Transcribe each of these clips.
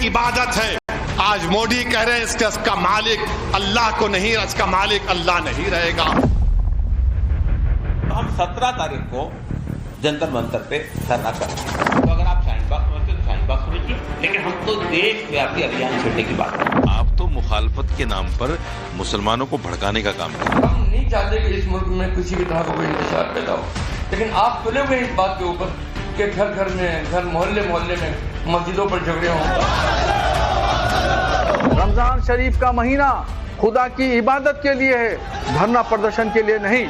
एक इबादत है। आज मोदी कह रहे हैं इसका मालिक अल्लाह को नहीं, इसका मालिक अल्लाह नहीं रहेगा। हम 17 तारीख को जंतर मंतर पे धरना करेंगे। तो अगर आप शाहीन बाग समझते तो शाहीन बाग समझिए, लेकिन हम तो देशव्यापी अभियान छेड़ने की बात करें। आप तो मुखालफत के नाम पर मुसलमानों को भड़काने का काम करते हैं। हम नहीं चाहते कि इस मुल्क में किसी भी तरह का कोई इंतशार पैदा हो, लेकिन आप तुले हुए इस बात के ऊपर कि घर घर में, घर मोहल्ले मोहल्ले में, मस्जिदों पर झगड़े हों। रमजान शरीफ का महीना खुदा की इबादत के लिए है, धरना प्रदर्शन के लिए नहीं।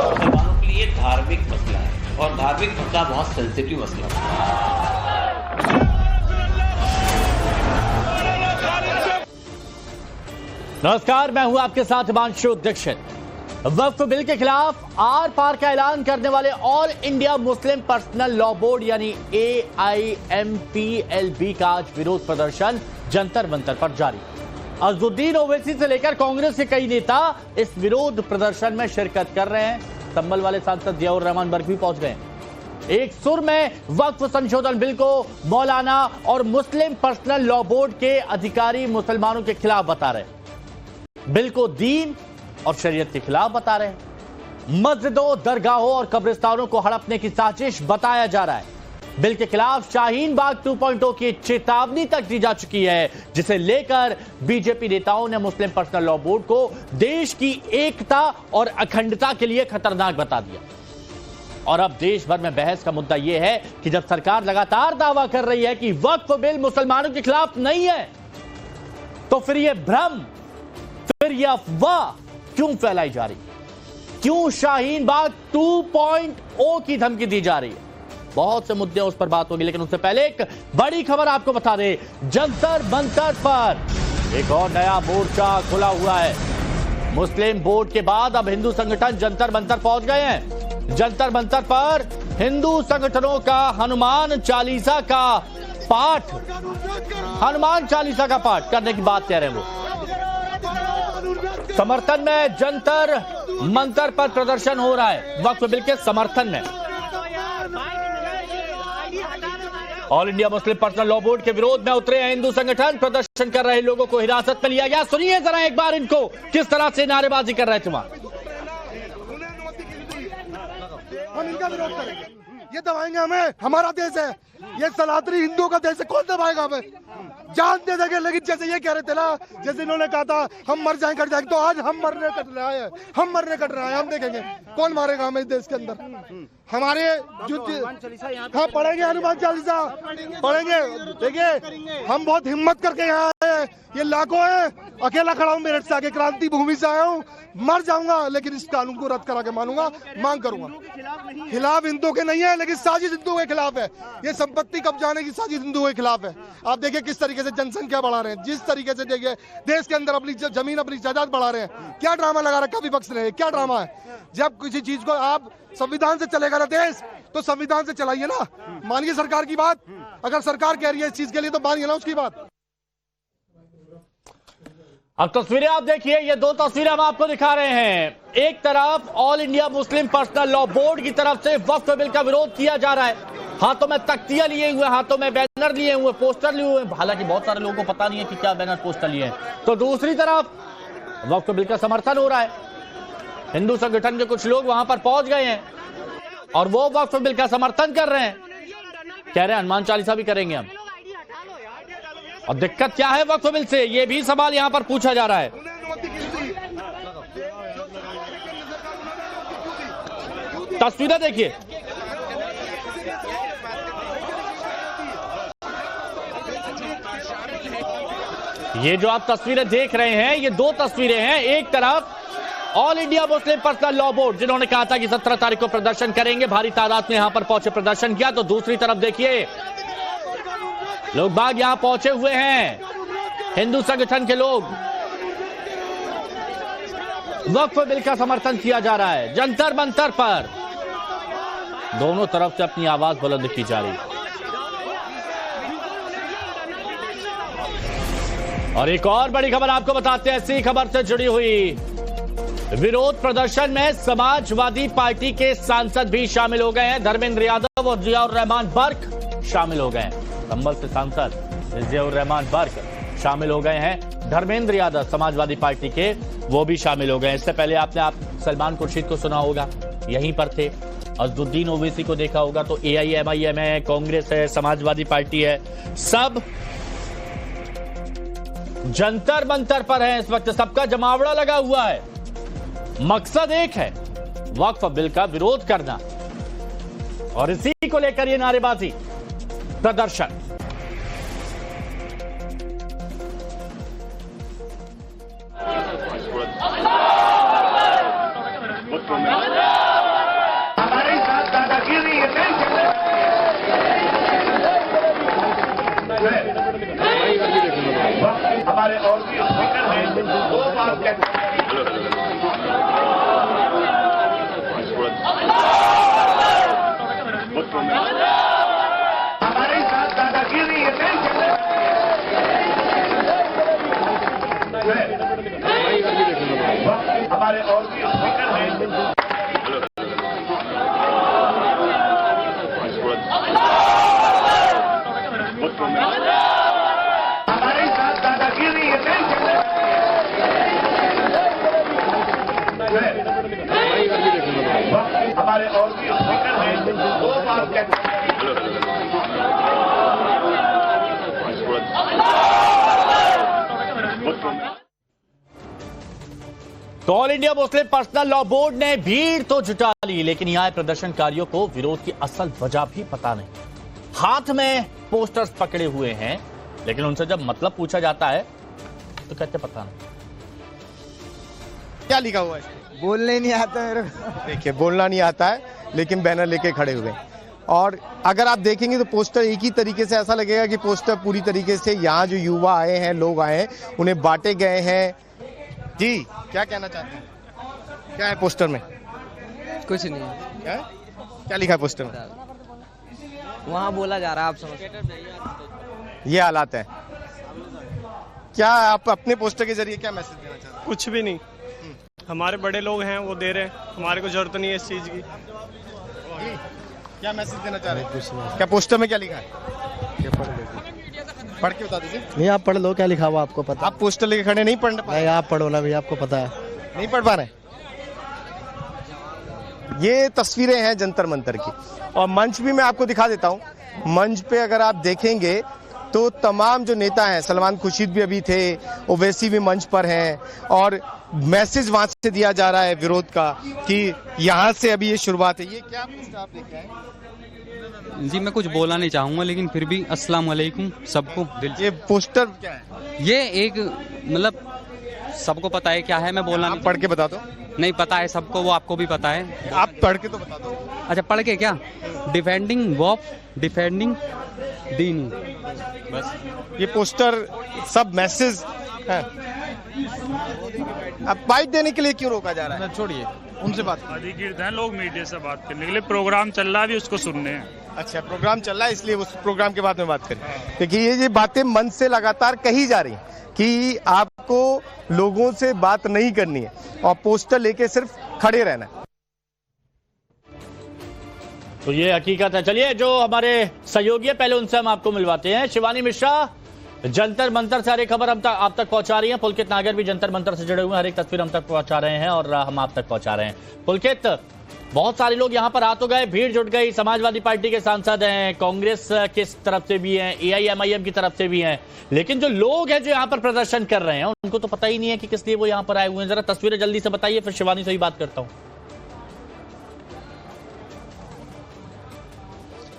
मुसलमानों के लिए धार्मिक मसला है और धार्मिक मसला बहुत सेंसिटिव मसला है। नमस्कार, मैं हूं आपके साथ हिमांशु दीक्षित। वक्फ बिल के खिलाफ आर पार का ऐलान करने वाले all India Muslim personal law board यानी AIMPLB का आज विरोध प्रदर्शन जंतर मंतर पर जारी। अजहुद्दीन ओवैसी से लेकर कांग्रेस के कई नेता इस विरोध प्रदर्शन में शिरकत कर रहे हैं। संभल वाले सांसद जियाउर रहमान बर्फी पहुंच गए। एक सुर में वक्फ संशोधन बिल को मौलाना और मुस्लिम पर्सनल लॉ बोर्ड के अधिकारी मुसलमानों के खिलाफ बता रहे हैं। बिल को दीन और शरीयत के खिलाफ बता रहे हैं। मस्जिदों, दरगाहों और कब्रिस्तानों को हड़पने की साजिश बताया जा रहा है। बिल के खिलाफ शाहीन बाग 2.0 की चेतावनी तक दी जा चुकी है, जिसे लेकर बीजेपी नेताओं ने मुस्लिम पर्सनल लॉ बोर्ड को देश की एकता और अखंडता के लिए खतरनाक बता दिया। और अब देश भर में बहस का मुद्दा यह है कि जब सरकार लगातार दावा कर रही है कि वक्फ बिल मुसलमानों के खिलाफ नहीं है, तो फिर यह भ्रम, फिर यह अफवाह क्यों फैलाई जा रही है? क्यों शाहीन बाग 2.0 की धमकी दी जा रही है? बहुत से मुद्दे उस पर बात होगी, लेकिन उससे पहले एक बड़ी खबर आपको बता दें। जंतर मंतर पर एक और नया मोर्चा खुला हुआ है। मुस्लिम बोर्ड के बाद अब हिंदू संगठन जंतर मंतर पहुंच गए हैं। जंतर मंतर पर हिंदू संगठनों का हनुमान चालीसा का पाठ करने की बात कह रहे हैं वो। समर्थन में जंतर मंतर पर प्रदर्शन हो रहा है, वक्फ बिल के समर्थन में। All India Muslim personal law board के विरोध में उतरे हैं हिंदू संगठन। प्रदर्शन कर रहे लोगों को हिरासत में लिया गया। सुनिए जरा एक बार इनको, किस तरह से नारेबाजी कर रहे थे वहां। हम इनका विरोध करेंगे, ये दबाएंगे हमें। हमारा देश है, ये सनातनी हिंदुओं का देश है, कौन दबाएगा हमें? जान दे देंगे। लेकिन जैसे ये कह रहे थे ना, जैसे इन्होंने कहा था हम मर जाएंगे कट जाएंगे, तो आज हम मरने कट रहे हैं, हम देखेंगे कौन मारेगा हमें इस देश के अंदर। हमारे जो हाँ पढ़ेंगे, हनुमान चालीसा पढ़ेंगे। देखिए हम बहुत हिम्मत करके यहाँ आए हैं, ये लाखों है, अकेला खड़ा हूँ मेरठ से आके, क्रांति भूमि से आया हूँ। मर जाऊंगा लेकिन इस कानून को रद्द करा के मानूंगा, मांग करूंगा। खिलाफ हिंदुओं के नहीं है, लेकिन साजिश हिंदुओं के खिलाफ है। ये संपत्ति कब्जाने की साजिश हिंदुओं के खिलाफ है। आप देखिए किस तरीके से जनसंख्या बढ़ा रहे हैं, जिस तरीके से देखिए देश के अंदर अपनी जमीन, अपनी जायदाद बढ़ा रहे हैं। क्या ड्रामा लगा रखा विपक्ष ने, क्या ड्रामा है? जब किसी चीज को आप संविधान से चलेगा ना देश, तो संविधान से चलाइए ना। मानिए सरकार की बात, अगर सरकार कह रही है इस चीज के लिए तो मानिए ना उसकी बात। अब तस्वीरें आप देखिए, ये दो तस्वीरें हम आपको दिखा रहे हैं। एक तरफ all India Muslim personal law board की तरफ से वक्फ बिल का विरोध किया जा रहा है। हाथों में तख्तियां लिए हुए, हाथों में बैनर लिए हुए, पोस्टर लिए हुए। हालांकि बहुत सारे लोगों को पता नहीं है कि क्या बैनर पोस्टर लिए हैं। तो दूसरी तरफ वक्फ बिल का समर्थन हो रहा है। हिंदू संगठन के कुछ लोग वहां पर पहुंच गए हैं और वो वक्फ बिल का समर्थन कर रहे हैं। कह रहे हैं हनुमान चालीसा भी करेंगे हम। और दिक्कत क्या है वक्फ बिल से, ये भी सवाल यहां पर पूछा जा रहा है। तस्वीरें देखिए, ये जो आप तस्वीरें देख रहे हैं, ये दो तस्वीरें हैं। एक तरफ all India Muslim personal law board, जिन्होंने कहा था कि 17 तारीख को प्रदर्शन करेंगे, भारी तादाद में यहां पर पहुंचे, प्रदर्शन किया। तो दूसरी तरफ देखिए लोग बाग यहां पहुंचे हुए हैं, हिंदू संगठन के लोग। वक्फ बिल का समर्थन किया जा रहा है जंतर मंतर पर। दोनों तरफ से अपनी आवाज बुलंद की जा रही है। और एक और बड़ी खबर आपको बताते हैं, ऐसी खबर से जुड़ी हुई। विरोध प्रदर्शन में समाजवादी पार्टी के सांसद भी शामिल हो गए हैं। धर्मेंद्र यादव और जियाउर रहमान बर्क शामिल हो गए हैं। संभल से सांसद जियाउर रहमान बर्क शामिल हो गए हैं। धर्मेंद्र यादव समाजवादी पार्टी के वो भी शामिल हो गए हैं। इससे पहले आपने आप सलमान खुर्शीद को सुना होगा, यहीं पर थे। अजदुद्दीन ओवैसी को देखा होगा। तो AIMIM है, कांग्रेस है, समाजवादी पार्टी है, सब जंतर मंतर पर है इस वक्त। सबका जमावड़ा लगा हुआ है। मकसद एक है, वक्फ बिल का विरोध करना, और इसी को लेकर ये नारेबाजी, प्रदर्शन। हमारे साथ दादागिरी हमारे और भी स्पीकर हैं, वो बात कहते हैं। हमारे साथ दादागिरी हमारे और भी स्पीकर हैं। हमारे साथ दादागिरी हमारे और भी स्पीकर हैं, वो बात कहते हैं। तो all India Muslim personal law board ने भीड़ तो जुटा ली, लेकिन यहां प्रदर्शनकारियों को विरोध की असल वजह भी पता नहीं। हाथ में पोस्टर्स पकड़े हुए हैं, लेकिन उनसे जब मतलब पूछा जाता है तो कहते पता नहीं क्या लिखा हुआ है। बोलने नहीं आता मेरे को। देखिए, बोलना नहीं आता है, लेकिन बैनर लेके खड़े हुए हैं। और अगर आप देखेंगे तो पोस्टर एक ही तरीके से, ऐसा लगेगा कि पोस्टर पूरी तरीके से यहाँ जो युवा आए हैं, लोग आए हैं, उन्हें बांटे गए हैं। जी, क्या कहना चाहते हैं? क्या है पोस्टर में? कुछ नहीं। क्या लिखा है पोस्टर में? वहाँ बोला जा रहा है, आप समझ। ये हालात है। क्या आप अपने पोस्टर के जरिए क्या मैसेज देना चाहते हैं? कुछ भी नहीं, हमारे बड़े लोग हैं वो दे रहे हैं, हमारे को जरूरत नहीं है इस चीज की। क्या मैसेज देना चाह रहे हैं? कुछ नहीं। क्या पोस्टर में क्या लिखा है? पढ़ के बता दीजिए। नहीं, आप पढ़ लो, क्या लिखा हुआ आपको पता। आप पोस्टर लेके खड़े नहीं पढ़ पा रहे? आप पढ़ो ना भैया, आपको पता है। नहीं पढ़ पा रहे? ये तस्वीरें हैं जंतर मंतर की, और मंच भी मैं आपको दिखा देता हूँ। मंच पे अगर आप देखेंगे तो तमाम जो नेता हैं, सलमान खुर्शीद भी अभी थे, ओवैसी भी मंच पर हैं, और मैसेज वहां से दिया जा रहा है विरोध का कि यहाँ से अभी ये शुरुआत है। ये क्या पोस्टर आप देख रहे हैं? जी, मैं कुछ बोलना नहीं चाहूंगा, लेकिन फिर भी अस्सलाम वालेकुम सबको। ये पोस्टर क्या है? ये एक मतलब सबको पता है क्या है, मैं बोलना नहीं। पढ़ के बता दो। नहीं पता है सबको, वो आपको भी पता है। आप पढ़ के तो बता दो। अच्छा, पढ़ के क्या? डिफेंडिंग वॉफ, डिफेंडिंग दीन, बस। ये पोस्टर सब मैसेज है। अब बाइट देने के लिए क्यों रोका जा रहा है? छोड़िए, उनसे बात अधिकृत हैं लोग मीडिया से बात करने के लिए, प्रोग्राम चल रहा है अभी, उसको सुनने हैं। अच्छा, प्रोग्राम चल रहा है, इसलिए उस प्रोग्राम के बाद में बात करें। देखिए, ये बातें मन से लगातार कही जा रही कि आपको लोगों से बात नहीं करनी है और पोस्टर लेके सिर्फ खड़े रहना है। तो ये हकीकत है। चलिए, जो हमारे सहयोगी है पहले उनसे हम आपको मिलवाते हैं। शिवानी मिश्रा जंतर मंतर से हर एक खबर हम आप तक पहुंचा रही है। पुलकित नागर भी जंतर मंतर से जुड़े हुए हैं, हर एक तस्वीर हम तक पहुंचा रहे हैं और हम आप तक पहुंचा रहे हैं। पुलकित, बहुत सारे लोग यहां पर आ तो गए, भीड़ जुट गई। समाजवादी पार्टी के सांसद हैं, कांग्रेस की तरफ से भी हैं, AIMIM की तरफ से भी हैं, लेकिन जो लोग हैं जो यहां पर प्रदर्शन कर रहे हैं उनको तो पता ही नहीं है कि किस लिए वो यहां पर आए हुए हैं। जरा तस्वीरें जल्दी से बताइए, फिर शिवानी से ही बात करता हूं।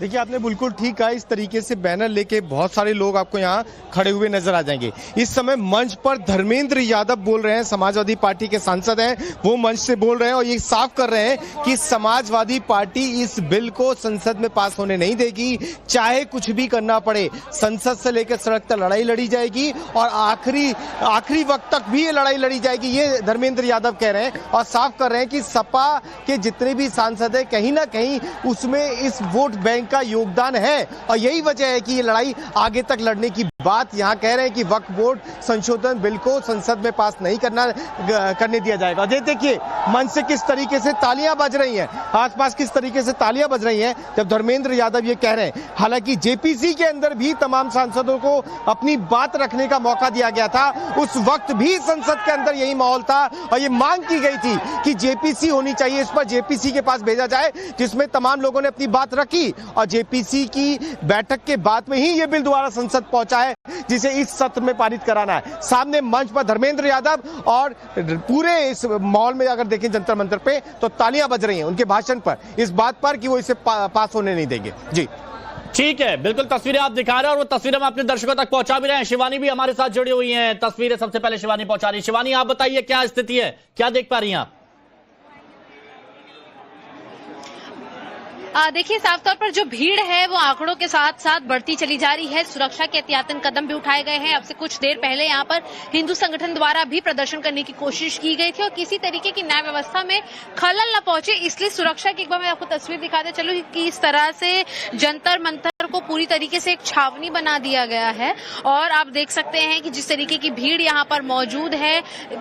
देखिए, आपने बिल्कुल ठीक कहा। इस तरीके से बैनर लेके बहुत सारे लोग आपको यहाँ खड़े हुए नजर आ जाएंगे। इस समय मंच पर धर्मेंद्र यादव बोल रहे हैं, समाजवादी पार्टी के सांसद हैं, वो मंच से बोल रहे हैं और ये साफ कर रहे हैं कि समाजवादी पार्टी इस बिल को संसद में पास होने नहीं देगी, चाहे कुछ भी करना पड़े। संसद से लेकर सड़क तक लड़ाई लड़ी जाएगी और आखिरी वक्त तक भी ये लड़ाई लड़ी जाएगी, ये धर्मेंद्र यादव कह रहे हैं। और साफ कर रहे हैं कि सपा के जितने भी सांसद हैं, कहीं ना कहीं उसमें इस वोट बैंक का योगदान है और यही वजह है कि ये लड़ाई आगे तक लड़ने की बात यहाँ कह रहे हैं कि वक्फ बोर्ड संशोधन बिल को संसद में पास नहीं करने दिया जाएगा। देखिए मंच से किस तरीके से तालियां बज रही हैं, आसपास किस तरीके से तालियां बज रही हैं जब धर्मेंद्र यादव ये कह रहे हैं। हालांकि जेपीसी के अंदर भी तमाम सांसदों को अपनी बात रखने का मौका दिया गया था, उस वक्त भी संसद के अंदर यही माहौल था और ये मांग की गई थी कि जेपीसी होनी चाहिए, इस पर जेपीसी के पास भेजा जाए, जिसमें तमाम लोगों ने अपनी बात रखी और जेपीसी की बैठक के बाद में ही ये बिल दोबारा संसद पहुंचा है जिसे इस सत्र में पारित कराना है। सामने मंच पर धर्मेंद्र यादव और पूरे इस माहौल में अगर देखें जंतर मंतर पे तो तालियां बज रही हैं उनके भाषण पर, इस बात पर कि वो इसे पास होने नहीं देंगे। जी ठीक है, बिल्कुल तस्वीरें आप दिखा रहे हैं और वो तस्वीरें हम अपने दर्शकों तक पहुंचा भी रहे हैं। शिवानी भी हमारे साथ जुड़ी हुई हैं, तस्वीरें सबसे पहले शिवानी पहुंचा रही है। शिवानी आप बताइए क्या स्थिति है, क्या देख पा रही हैं आप? देखिए साफ तौर पर जो भीड़ है वो आंकड़ों के साथ साथ बढ़ती चली जा रही है। सुरक्षा के एहतियातन कदम भी उठाए गए हैं। अब से कुछ देर पहले यहाँ पर हिंदू संगठन द्वारा भी प्रदर्शन करने की कोशिश की गई थी और किसी तरीके की न्याय व्यवस्था में खलल न पहुंचे, इसलिए सुरक्षा की एक बार मैं आपको तस्वीर दिखाते चलूं कि इस तरह से जंतर मंतर को पूरी तरीके से एक छावनी बना दिया गया है और आप देख सकते हैं कि जिस तरीके की भीड़ यहाँ पर मौजूद है।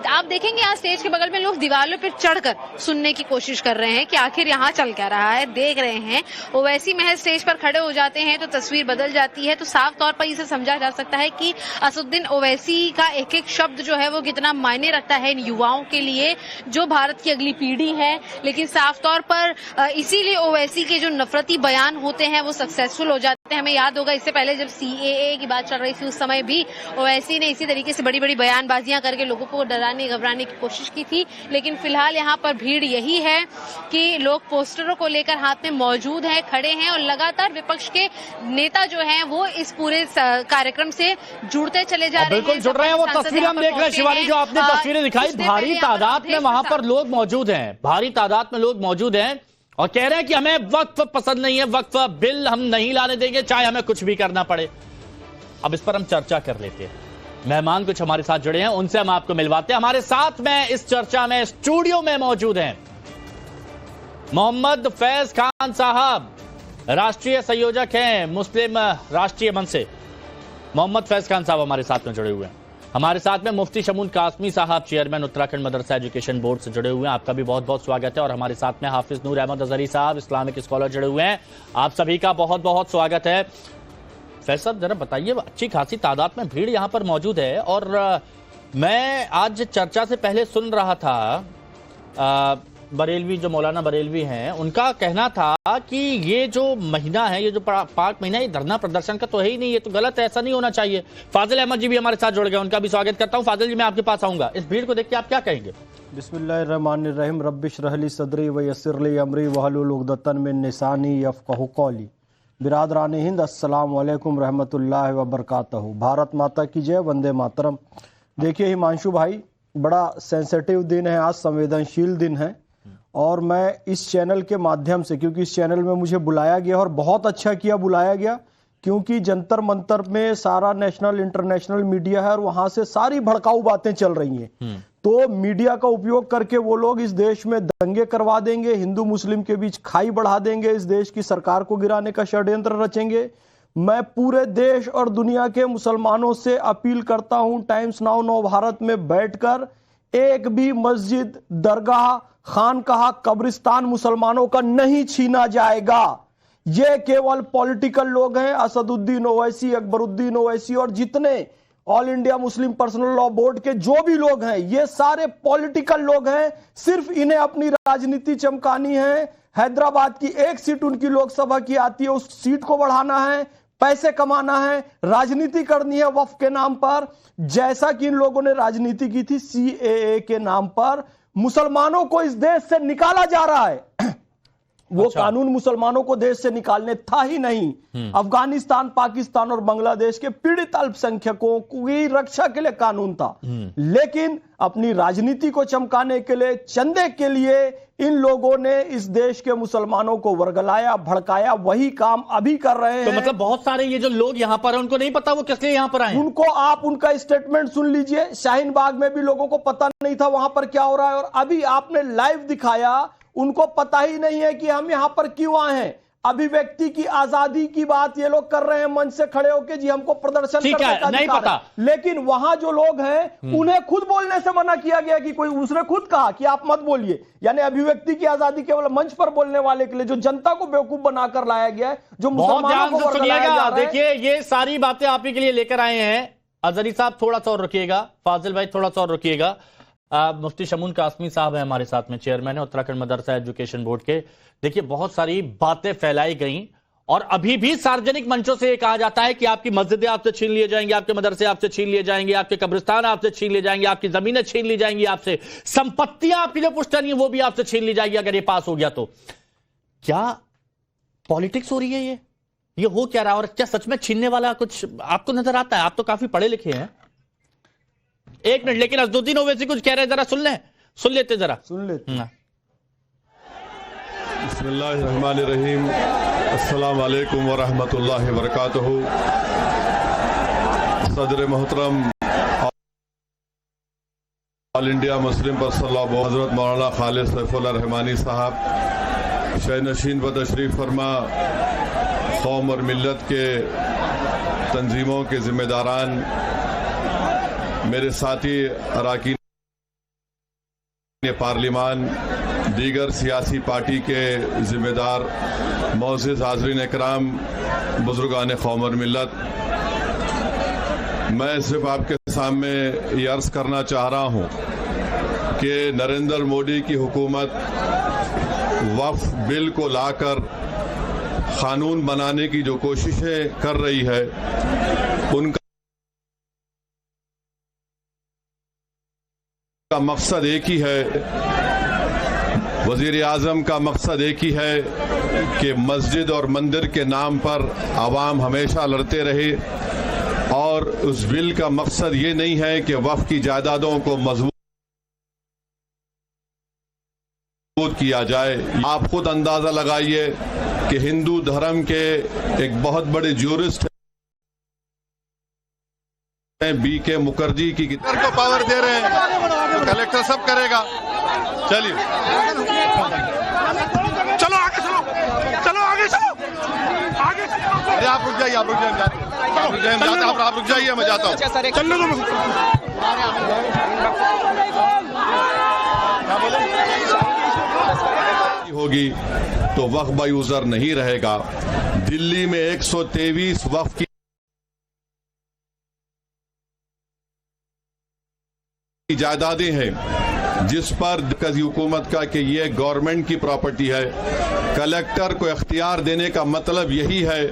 आप देखेंगे यहाँ स्टेज के बगल में लोग दीवारों पर चढ़कर सुनने की कोशिश कर रहे हैं कि आखिर यहाँ चल क्या रहा है, देख रहे हैं। ओवैसी महज स्टेज पर खड़े हो जाते हैं तो तस्वीर बदल जाती है। तो साफ तौर पर इसे समझा जा सकता है कि असदुद्दीन ओवैसी का एक एक शब्द जो है वो कितना मायने रखता है इन युवाओं के लिए जो भारत की अगली पीढ़ी है। लेकिन साफ तौर पर इसीलिए ओवैसी के जो नफरती बयान होते हैं वो सक्सेसफुल हो जाते हैं। हमें याद होगा इससे पहले जब सीएए की बात चल रही थी उस समय भी ओवैसी ने इसी तरीके से बड़ी बड़ी बयानबाजियां करके लोगों को डराने घबराने की कोशिश की थी। लेकिन फिलहाल यहाँ पर भीड़ यही है कि लोग पोस्टरों को लेकर हाथ में मौजूद हैं, खड़े हैं और लगातार विपक्ष के नेता जो हैं वो इस पूरे कार्यक्रम से जुड़ते चले जा रहे हैं। बिल्कुल जुड़ रहे हैं। वो तस्वीर हम देख रहे हैं शिवानी, जो आपने तस्वीरें दिखाई, भारी तादाद में वहां पर लोग मौजूद हैं, भारी तादाद में लोग मौजूद हैं और कह रहे हैं कि हमें वक्फ पसंद नहीं है, वक्फ बिल हम नहीं लाने देंगे चाहे हमें कुछ भी करना पड़े। अब इस पर हम चर्चा कर लेते हैं। मेहमान कुछ हमारे साथ जुड़े हैं, उनसे हम आपको मिलवाते हैं। हमारे साथ में इस चर्चा में स्टूडियो में मौजूद हैं मोहम्मद फैज खान साहब, राष्ट्रीय संयोजक हैं मुस्लिम राष्ट्रीय मंच से। मोहम्मद फैज खान साहब हमारे साथ में जुड़े हुए हैं। हमारे साथ में मुफ्ती शमून कासमी साहब, चेयरमैन उत्तराखंड मदरसा एजुकेशन बोर्ड से जुड़े हुए हैं। आपका भी बहुत बहुत स्वागत है। और हमारे साथ में हाफिज नूर अहमद अजहरी साहब, इस्लामिक स्कॉलर, जुड़े हुए हैं। आप सभी का बहुत बहुत स्वागत है। फैज साहब जरा बताइए, अच्छी खासी तादाद में भीड़ यहाँ पर मौजूद है और मैं आज चर्चा से पहले सुन रहा था बरेलवी, जो मौलाना बरेलवी हैं, उनका कहना था कि ये जो महीना है, ये जो पाक महीना, ये धरना प्रदर्शन का तो है ही नहीं, ये तो गलत है, ऐसा नहीं होना चाहिए। फाजिल अहमद जी भी हमारे साथ जुड़ गए, उनका भी स्वागत करता हूं। फाजिल जी मैं आपके पास आऊंगा, इस भीड़ को देख के आप क्या कहेंगे? बिस्मिल्लाहिर्रहमानिर्रहीम, रब्बिश रहली सदरी व यस्सिर ली अमरी वहलुल उक़दतन मिन लिसानी यफ़क़हू क़ौली। बिरादरान हिंद, अस्सलामु अलैकुम रहमतुल्लाहि व बरकातहू। भारत माता की जय, वंदे मातरम। देखिए हिमांशु भाई, बड़ा सेंसिटिव दिन है आज, संवेदनशील दिन है और मैं इस चैनल के माध्यम से, क्योंकि इस चैनल में मुझे बुलाया गया और बहुत अच्छा किया बुलाया गया, क्योंकि जंतर मंतर में सारा नेशनल इंटरनेशनल मीडिया है और वहां से सारी भड़काऊ बातें चल रही हैं। तो मीडिया का उपयोग करके वो लोग इस देश में दंगे करवा देंगे, हिंदू मुस्लिम के बीच खाई बढ़ा देंगे, इस देश की सरकार को गिराने का षड्यंत्र रचेंगे। मैं पूरे देश और दुनिया के मुसलमानों से अपील करता हूं, टाइम्स नाउ नव भारत में बैठकर एक भी मस्जिद, दरगाह, खानकाह, कब्रिस्तान मुसलमानों का नहीं छीना जाएगा। ये केवल पॉलिटिकल लोग हैं, असदुद्दीन ओवैसी, अकबरुद्दीन ओवैसी और जितने all India Muslim personal law board के जो भी लोग हैं, ये सारे पॉलिटिकल लोग हैं। सिर्फ इन्हें अपनी राजनीति चमकानी है। हैदराबाद की एक सीट उनकी लोकसभा की आती है, उस सीट को बढ़ाना है, पैसे कमाना है, राजनीति करनी है वक्फ के नाम पर, जैसा कि इन लोगों ने राजनीति की थी सीएए के नाम पर। मुसलमानों को इस देश से निकाला जा रहा है। वो कानून मुसलमानों को देश से निकालने था ही नहीं। अफगानिस्तान, पाकिस्तान और बांग्लादेश के पीड़ित अल्पसंख्यकों की रक्षा के लिए कानून था, लेकिन अपनी राजनीति को चमकाने के लिए, चंदे के लिए इन लोगों ने इस देश के मुसलमानों को वर्गलाया, भड़काया। वही काम अभी कर रहे हैं। तो मतलब बहुत सारे ये जो लोग यहाँ पर हैं, उनको नहीं पता वो किस लिए यहाँ पर आए। उनको आप उनका स्टेटमेंट सुन लीजिए। शाहीन बाग में भी लोगों को पता नहीं था वहां पर क्या हो रहा है और अभी आपने लाइव दिखाया, उनको पता ही नहीं है कि हम यहां पर क्यों आए हैं। अभिव्यक्ति की आजादी की बात ये लोग कर रहे हैं मंच से खड़े होकर, जी हमको प्रदर्शन करने का नहीं अधिकार पता है। लेकिन वहां जो लोग हैं उन्हें खुद बोलने से मना किया गया कि कोई, उसने खुद कहा कि आप मत बोलिए। यानी अभिव्यक्ति की आजादी केवल मंच पर बोलने वाले के लिए, जो जनता को बेवकूफ बनाकर लाया गया है, जो मुसलमानों को वर्गलाया जा रहा है। देखिए ये सारी बातें आप ही के लिए लेकर आए हैं। अजहरी साहब थोड़ा सा और रुकिएगा, फाजिल भाई थोड़ा सा और रुकिएगा। मुफ्ती शमून कासमी साहब हैं हमारे साथ में, चेयरमैन है उत्तराखंड मदरसा एजुकेशन बोर्ड के। देखिए बहुत सारी बातें फैलाई गई और अभी भी सार्वजनिक मंचों से कहा जाता है कि आपकी मस्जिदें आपसे छीन लिए जाएंगे, आपके मदरसे आपसे छीन लिए जाएंगे, आपके कब्रिस्तान आपसे छीन लिए जाएंगे, आपकी जमीनें छीन ली जाएंगी, आपसे संपत्तियां आपकी जो पुश्तनी है वो भी आपसे छीन ली जाएगी अगर ये पास हो गया तो। क्या पॉलिटिक्स हो रही है? ये हो क्या रहा है? और क्या सच में छीनने वाला कुछ आपको नजर आता है? आप तो काफी पढ़े लिखे हैं। एक मिनट, लेकिन अज़दुद्दीन ओवैसी कुछ कह रहे हैं, जरा सुन लेते जरा सुन लेते। बिस्मिल्लाहिर्रहमानिर्रहीम, अस्सलाम वालेकुम व रहमतुल्लाहि व बरकातहू। सदर मोहतरम all India Muslim personal law board हजरत मौलाना खालिद सैफुल्लाह रहमानी साहब, शहनशीन व तशरीफ फरमा कौम और मिल्लत के तंजीमों के जिम्मेदारान, मेरे साथी अरकान पार्लिमान, दीगर सियासी पार्टी के जिम्मेदार, मोअज़्ज़िज़ हाज़रीन इकराम, बुजुर्गान कौम और मिल्लत, मैं सिर्फ आपके सामने ये अर्ज़ करना चाह रहा हूँ कि नरेंद्र मोदी की हुकूमत वक्फ बिल को लाकर कानून बनाने की जो कोशिशें कर रही है, उनका मकसद एक ही है, वजीर आजम का मकसद एक ही है कि मस्जिद और मंदिर के नाम पर आवाम हमेशा लड़ते रहे, और उस बिल का मकसद ये नहीं है कि वक्फ की जायदादों को मजबूत किया जाए। आप खुद अंदाजा लगाइए कि हिंदू धर्म के एक बहुत बड़े ज्यूरिस्ट BK मुखर्जी की कलेक्टर को पावर दे रहे हैं, कलेक्टर सब करेगा। चलिए चलो आगे चलो, चलो आगे चलो, आगे चलो। आप रुक जाइए, आप रुक जाइए, आप रुक जाइए, मैं जाता हूँ। चलने दो। होगी तो वक्फ बाई उज़र नहीं रहेगा। दिल्ली में 123 वक्फ की जायदादें हैं जिस पर हुकूमत का कि ये गवर्नमेंट की प्रॉपर्टी है। कलेक्टर को इख्तियार देने का मतलब यही है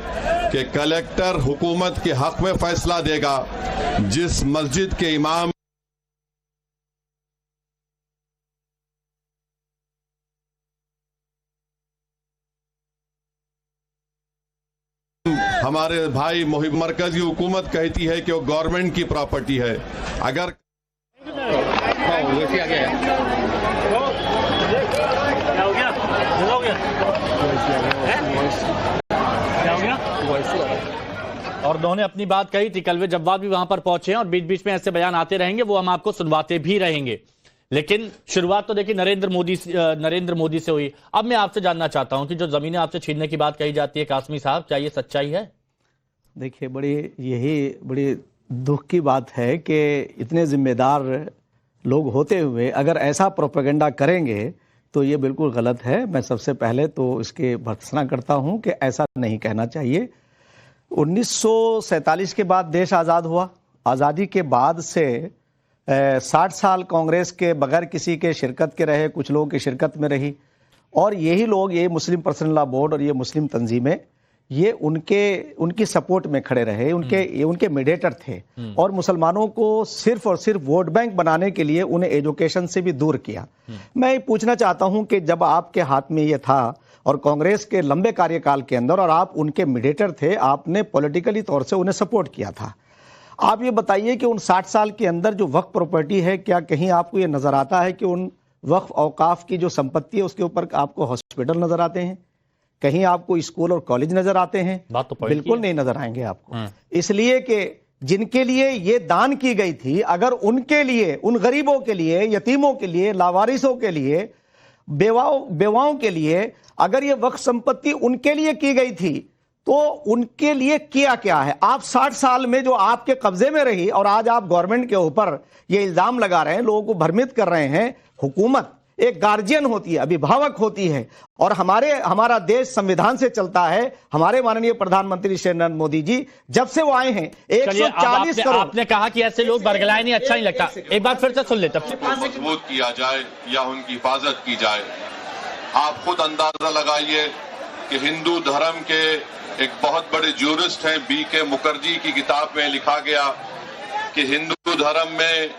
कि कलेक्टर हुकूमत के हक में फैसला देगा। जिस मस्जिद के इमाम हमारे भाई मोहिब, मरकजी हुकूमत कहती है कि वो गवर्नमेंट की प्रॉपर्टी है। अगर और उन्होंने अपनी बात कही थी, कलवे जव्वाद भी वहां पर पहुंचे हैं और बीच बीच में ऐसे बयान आते रहेंगे, वो हम आपको सुनवाते भी रहेंगे। लेकिन शुरुआत तो देखिए नरेंद्र मोदी से हुई। अब मैं आपसे जानना चाहता हूं कि जो जमीनें आपसे छीनने की बात कही जाती है कासमी साहब, क्या ये सच्चाई है? देखिए बड़ी दुख की बात है कि इतने जिम्मेदार लोग होते हुए अगर ऐसा प्रोपेगेंडा करेंगे तो ये बिल्कुल गलत है। मैं सबसे पहले तो इसके भर्त्सना करता हूं कि ऐसा नहीं कहना चाहिए। 1947 के बाद देश आज़ाद हुआ। आज़ादी के बाद से 60 साल कांग्रेस के बगैर किसी के शिरकत के रहे, कुछ लोगों की शिरकत में रही, और यही लोग, ये मुस्लिम पर्सनल लॉ बोर्ड और ये मुस्लिम तंजीमें, ये उनकी सपोर्ट में खड़े रहे, उनके मीडिएटर थे, और मुसलमानों को सिर्फ और सिर्फ वोट बैंक बनाने के लिए उन्हें एजुकेशन से भी दूर किया। मैं पूछना चाहता हूं कि जब आपके हाथ में ये था और कांग्रेस के लंबे कार्यकाल के अंदर और आप उनके मीडिएटर थे, आपने पॉलिटिकली तौर से उन्हें सपोर्ट किया था। आप ये बताइए कि उन 60 साल के अंदर जो वक्फ प्रॉपर्टी है, क्या कहीं आपको ये नजर आता है कि उन वक्फ औकाफ की जो संपत्ति है उसके ऊपर आपको हॉस्पिटल नजर आते हैं? कहीं आपको स्कूल और कॉलेज नजर आते हैं? बात तो बिल्कुल नहीं नजर आएंगे आपको। इसलिए कि जिनके लिए ये दान की गई थी, अगर उनके लिए, उन गरीबों के लिए, यतीमों के लिए, लावारिसों के लिए बेवाओं के लिए, अगर ये वक्फ संपत्ति उनके लिए की गई थी तो उनके लिए किया क्या है? आप 60 साल में जो आपके कब्जे में रही और आज आप गवर्नमेंट के ऊपर ये इल्जाम लगा रहे हैं, लोगों को भ्रमित कर रहे हैं। हुकूमत एक गार्जियन होती है, अभिभावक होती है, और हमारा देश संविधान से चलता है। हमारे माननीय प्रधानमंत्री श्री नरेंद्र मोदी जी जब से वो आए हैं 140 करोड़। आपने कहा कि ऐसे लोग बरगलाए नहीं, अच्छा नहीं लगता। एक बार फिर से सुन लेते। मजबूत किया जाए या उनकी हिफाजत की जाए। आप खुद अंदाजा लगाइए कि हिंदू धर्म के एक बहुत बड़े ज्यूरिस्ट हैं B.K. मुखर्जी की किताब में लिखा गया कि हिंदू धर्म में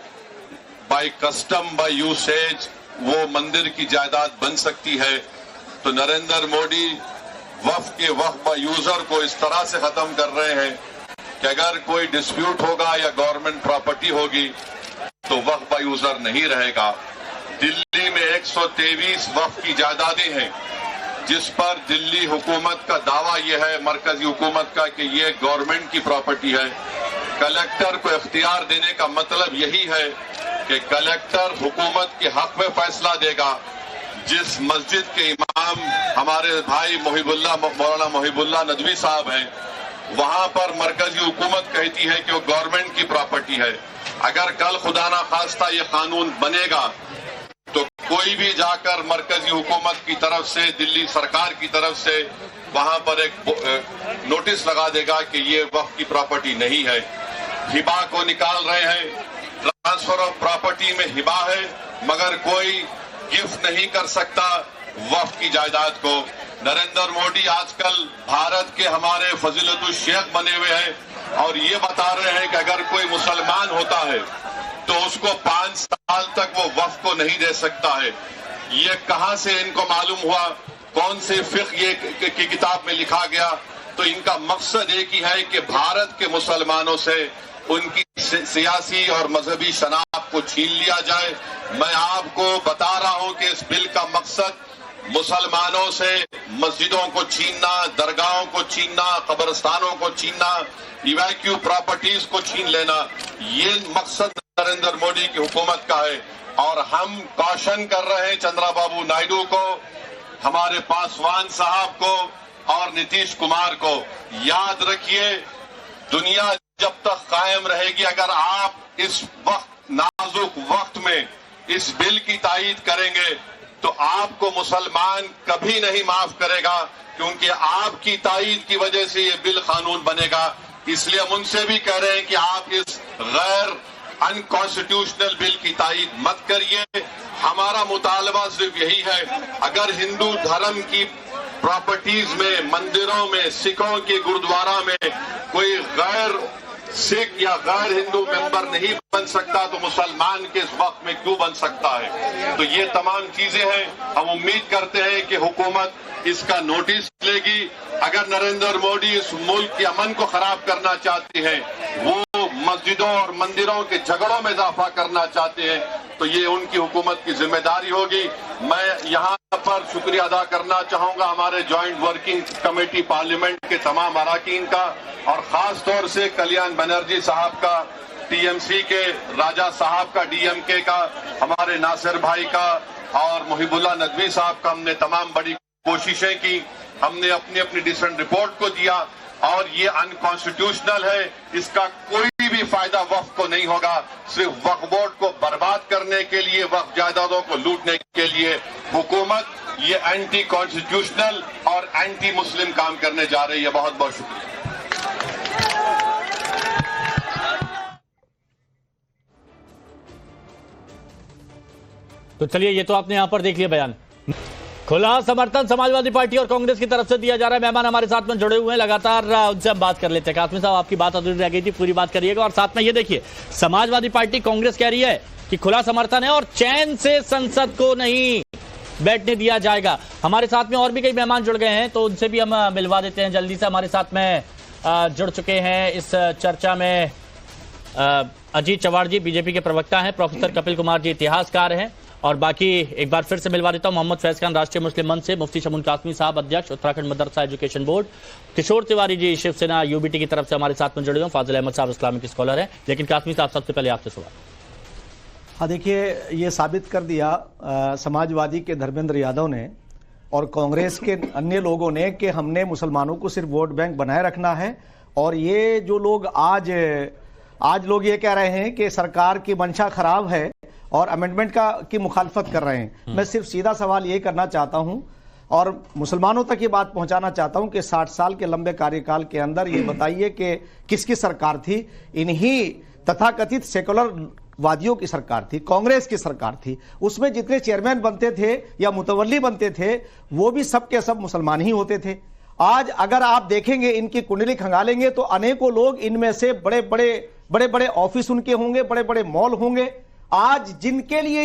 बाय कस्टम बाय यूसेज वो मंदिर की जायदाद बन सकती है। तो नरेंद्र मोदी वक्फ के वक्फ बाय यूजर को इस तरह से खत्म कर रहे हैं कि अगर कोई डिस्प्यूट होगा या गवर्नमेंट प्रॉपर्टी होगी तो वक्फ बाय यूजर नहीं रहेगा। दिल्ली में 123 वक्फ की जायदादें हैं जिस पर दिल्ली हुकूमत का दावा यह है, मरकजी हुकूमत का, कि ये गवर्नमेंट की प्रॉपर्टी है। कलेक्टर को इख्तियार देने का मतलब यही है कि कलेक्टर हुकूमत के हक में फैसला देगा। जिस मस्जिद के इमाम हमारे भाई मौलाना मोहिबुल्लाह नदवी साहब हैं, वहां पर मरकजी हुकूमत कहती है कि वो गवर्नमेंट की प्रॉपर्टी है। अगर कल खुदा ना खास्ता ये कानून बनेगा तो कोई भी जाकर मरकजी हुकूमत की तरफ से, दिल्ली सरकार की तरफ से वहां पर एक नोटिस लगा देगा कि ये वक्फ की प्रॉपर्टी नहीं है। हिबा को निकाल रहे हैं, ट्रांसफर ऑफ प्रॉपर्टी में हिबा है, मगर कोई गिफ्ट नहीं कर सकता वक्फ की जायदाद को। नरेंद्र मोदी आजकल भारत के हमारे फजीलतुल शेख बने हुए हैं और ये बता रहे हैं कि अगर कोई मुसलमान होता है तो उसको 5 साल तक वो वक्फ को नहीं दे सकता है। ये कहां से इनको मालूम हुआ? कौन से फिक्र ये की किताब में लिखा गया? तो इनका मकसद एक ही है कि भारत के मुसलमानों से उनकी सियासी और मजहबी शनाख्त को छीन लिया जाए। मैं आपको बता रहा हूं कि इस बिल का मकसद मुसलमानों से मस्जिदों को छीनना, दरगाहों को छीनना, कब्रिस्तानों को छीनना, इवैक्यू प्रॉपर्टीज को छीन लेना, ये मकसद नरेंद्र मोदी की हुकूमत का है। और हम कॉशन कर रहे हैं चंद्रबाबू नायडू को, हमारे पासवान साहब को और नीतीश कुमार को, याद रखिए दुनिया जब तक कायम रहेगी, अगर आप इस वक्त नाजुक वक्त में इस बिल की तायीद करेंगे तो आपको मुसलमान कभी नहीं माफ करेगा, क्योंकि आपकी तायीद की वजह से ये बिल कानून बनेगा। इसलिए हम उनसे भी कह रहे हैं कि आप इस गैर अनकॉन्स्टिट्यूशनल बिल की तायीद मत करिए। हमारा मुतालबा सिर्फ यही है, अगर हिंदू धर्म की प्रॉपर्टीज में, मंदिरों में, सिखों के गुरुद्वारा में कोई गैर सिख या गैर हिंदू मेंबर नहीं बन सकता तो मुसलमान के इस वक्त में क्यों बन सकता है? तो ये तमाम चीजें हैं। हम उम्मीद करते हैं कि हुकूमत इसका नोटिस लेगी। अगर नरेंद्र मोदी इस मुल्क के अमन को खराब करना चाहते हैं, वो मस्जिदों और मंदिरों के झगड़ों में इजाफा करना चाहते हैं, तो ये उनकी हुकूमत की जिम्मेदारी होगी। मैं यहाँ पर शुक्रिया अदा करना चाहूंगा हमारे ज्वाइंट वर्किंग कमेटी पार्लियामेंट के तमाम अराकीन का, और खास तौर से कल्याण बनर्जी साहब का, टीएमसी के राजा साहब का, डीएमके का, हमारे नासिर भाई का और मोहिबुल्लाह नदवी साहब का। हमने तमाम बड़ी कोशिशें की, हमने अपनी अपनी डिसेंट रिपोर्ट को दिया, और ये अनकॉन्स्टिट्यूशनल है, इसका कोई भी फायदा वक्फ को नहीं होगा। सिर्फ वक्फ बोर्ड को बर्बाद करने के लिए, वक्फ जायदादों को लूटने के लिए हुकूमत ये एंटी कॉन्स्टिट्यूशनल और एंटी मुस्लिम काम करने जा रही है। बहुत बहुत शुक्रिया। तो चलिए, ये तो आपने यहां पर देख लिया बयान। खुला समर्थन समाजवादी पार्टी और कांग्रेस की तरफ से दिया जा रहा है। मेहमान हमारे साथ में जुड़े हुए हैं, लगातार उनसे हम बात कर लेते हैं। कासमी साहब, आपकी बात अधूरी रह गई थी, पूरी बात करिएगा। और साथ में ये देखिए, समाजवादी पार्टी कांग्रेस कह रही है कि खुला समर्थन है और चैन से संसद को नहीं बैठने दिया जाएगा। हमारे साथ में और भी कई मेहमान जुड़ गए हैं, तो उनसे भी हम मिलवा देते हैं जल्दी से। हमारे साथ में जुड़ चुके हैं इस चर्चा में अजीत चव्हाण जी, बीजेपी के प्रवक्ता हैं, प्रोफेसर कपिल कुमार जी इतिहासकार हैं, और बाकी एक बार फिर से मिलवा देता हूं मोहम्मद फैज खान, राष्ट्रीय मुस्लिम मंच से, मुफ्ती शमून कासमी साहब, अध्यक्ष उत्तराखंड मदरसा एजुकेशन बोर्ड, किशोर तिवारी जी शिवसेना यूबीटी की तरफ से हमारे साथ में जुड़े हुए, फाजिल अहमद साहब इस्लामिक स्कॉलर हैं। लेकिन कासमी साहब, सबसे पहले आपसे सवाल। हाँ, देखिए, ये साबित कर दिया समाजवादी के धर्मेंद्र यादव ने और कांग्रेस के अन्य लोगों ने कि हमने मुसलमानों को सिर्फ वोट बैंक बनाए रखना है। और ये जो लोग आज लोग ये कह रहे हैं कि सरकार की मंशा खराब है और अमेंडमेंट की मुखालफत कर रहे हैं। मैं सिर्फ सीधा सवाल ये करना चाहता हूं और मुसलमानों तक ये बात पहुंचाना चाहता हूं कि 60 साल के लंबे कार्यकाल के अंदर ये बताइए कि किसकी सरकार थी? इन्हीं तथाकथित सेकुलर वादियों की सरकार थी, कांग्रेस की सरकार थी। उसमें जितने चेयरमैन बनते थे या मुतवल्ली बनते थे वो भी सब के सब मुसलमान ही होते थे। आज अगर आप देखेंगे, इनकी कुंडली खंगालेंगे तो अनेकों लोग इनमें से बड़े बड़े ऑफिस उनके होंगे, बड़े बड़े मॉल होंगे। आज जिनके लिए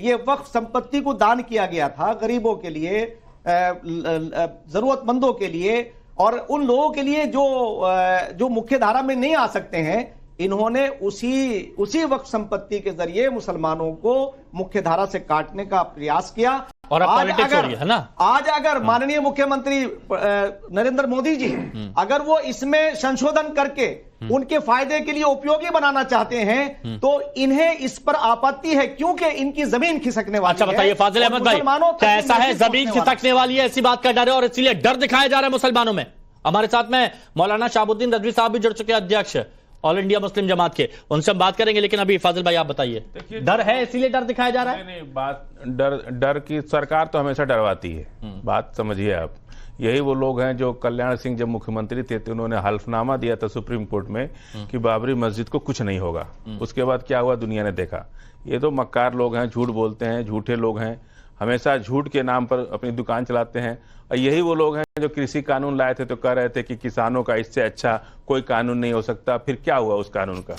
ये वक्फ संपत्ति को दान किया गया था, गरीबों के लिए, जरूरतमंदों के लिए और उन लोगों के लिए जो मुख्य धारा में नहीं आ सकते हैं, इन्होंने उसी वक्त संपत्ति के जरिए मुसलमानों को मुख्य धारा से काटने का प्रयास किया। और आज अगर माननीय मुख्यमंत्री नरेंद्र मोदी जी अगर वो इसमें संशोधन करके उनके फायदे के लिए उपयोगी बनाना चाहते हैं तो इन्हें इस पर आपत्ति है, क्योंकि इनकी जमीन खिसकने वाली है। अच्छा बताइए फाजिल अहमद भाई, क्या ऐसा है जमीन खिसकने वाली है, ऐसी बात का डर है और इसीलिए डर दिखाया जा रहा है मुसलमानों में? हमारे साथ में मौलाना शहाबुद्दीन रजवी साहब भी जुड़ चुके हैं, अध्यक्ष ऑल इंडिया मुस्लिम जमात के, उनसे हम बात करेंगे। लेकिन अभी फाजिल भाई आप बताइए, डर है इसीलिए डर दिखाया जा रहा है? नहीं, बात डर की, सरकार तो हमेशा डरवाती है, बात समझिए आप। यही वो लोग हैं जो कल्याण सिंह जब मुख्यमंत्री थे तो उन्होंने हल्फनामा दिया था सुप्रीम कोर्ट में कि बाबरी मस्जिद को कुछ नहीं होगा। उसके बाद क्या हुआ दुनिया ने देखा। ये तो मक्कार लोग हैं, झूठ बोलते हैं, झूठे लोग हैं, हमेशा झूठ के नाम पर अपनी दुकान चलाते हैं। और यही वो लोग हैं जो कृषि कानून लाए थे तो कह रहे थे कि किसानों का इससे अच्छा कोई कानून नहीं हो सकता। फिर क्या हुआ उस कानून का?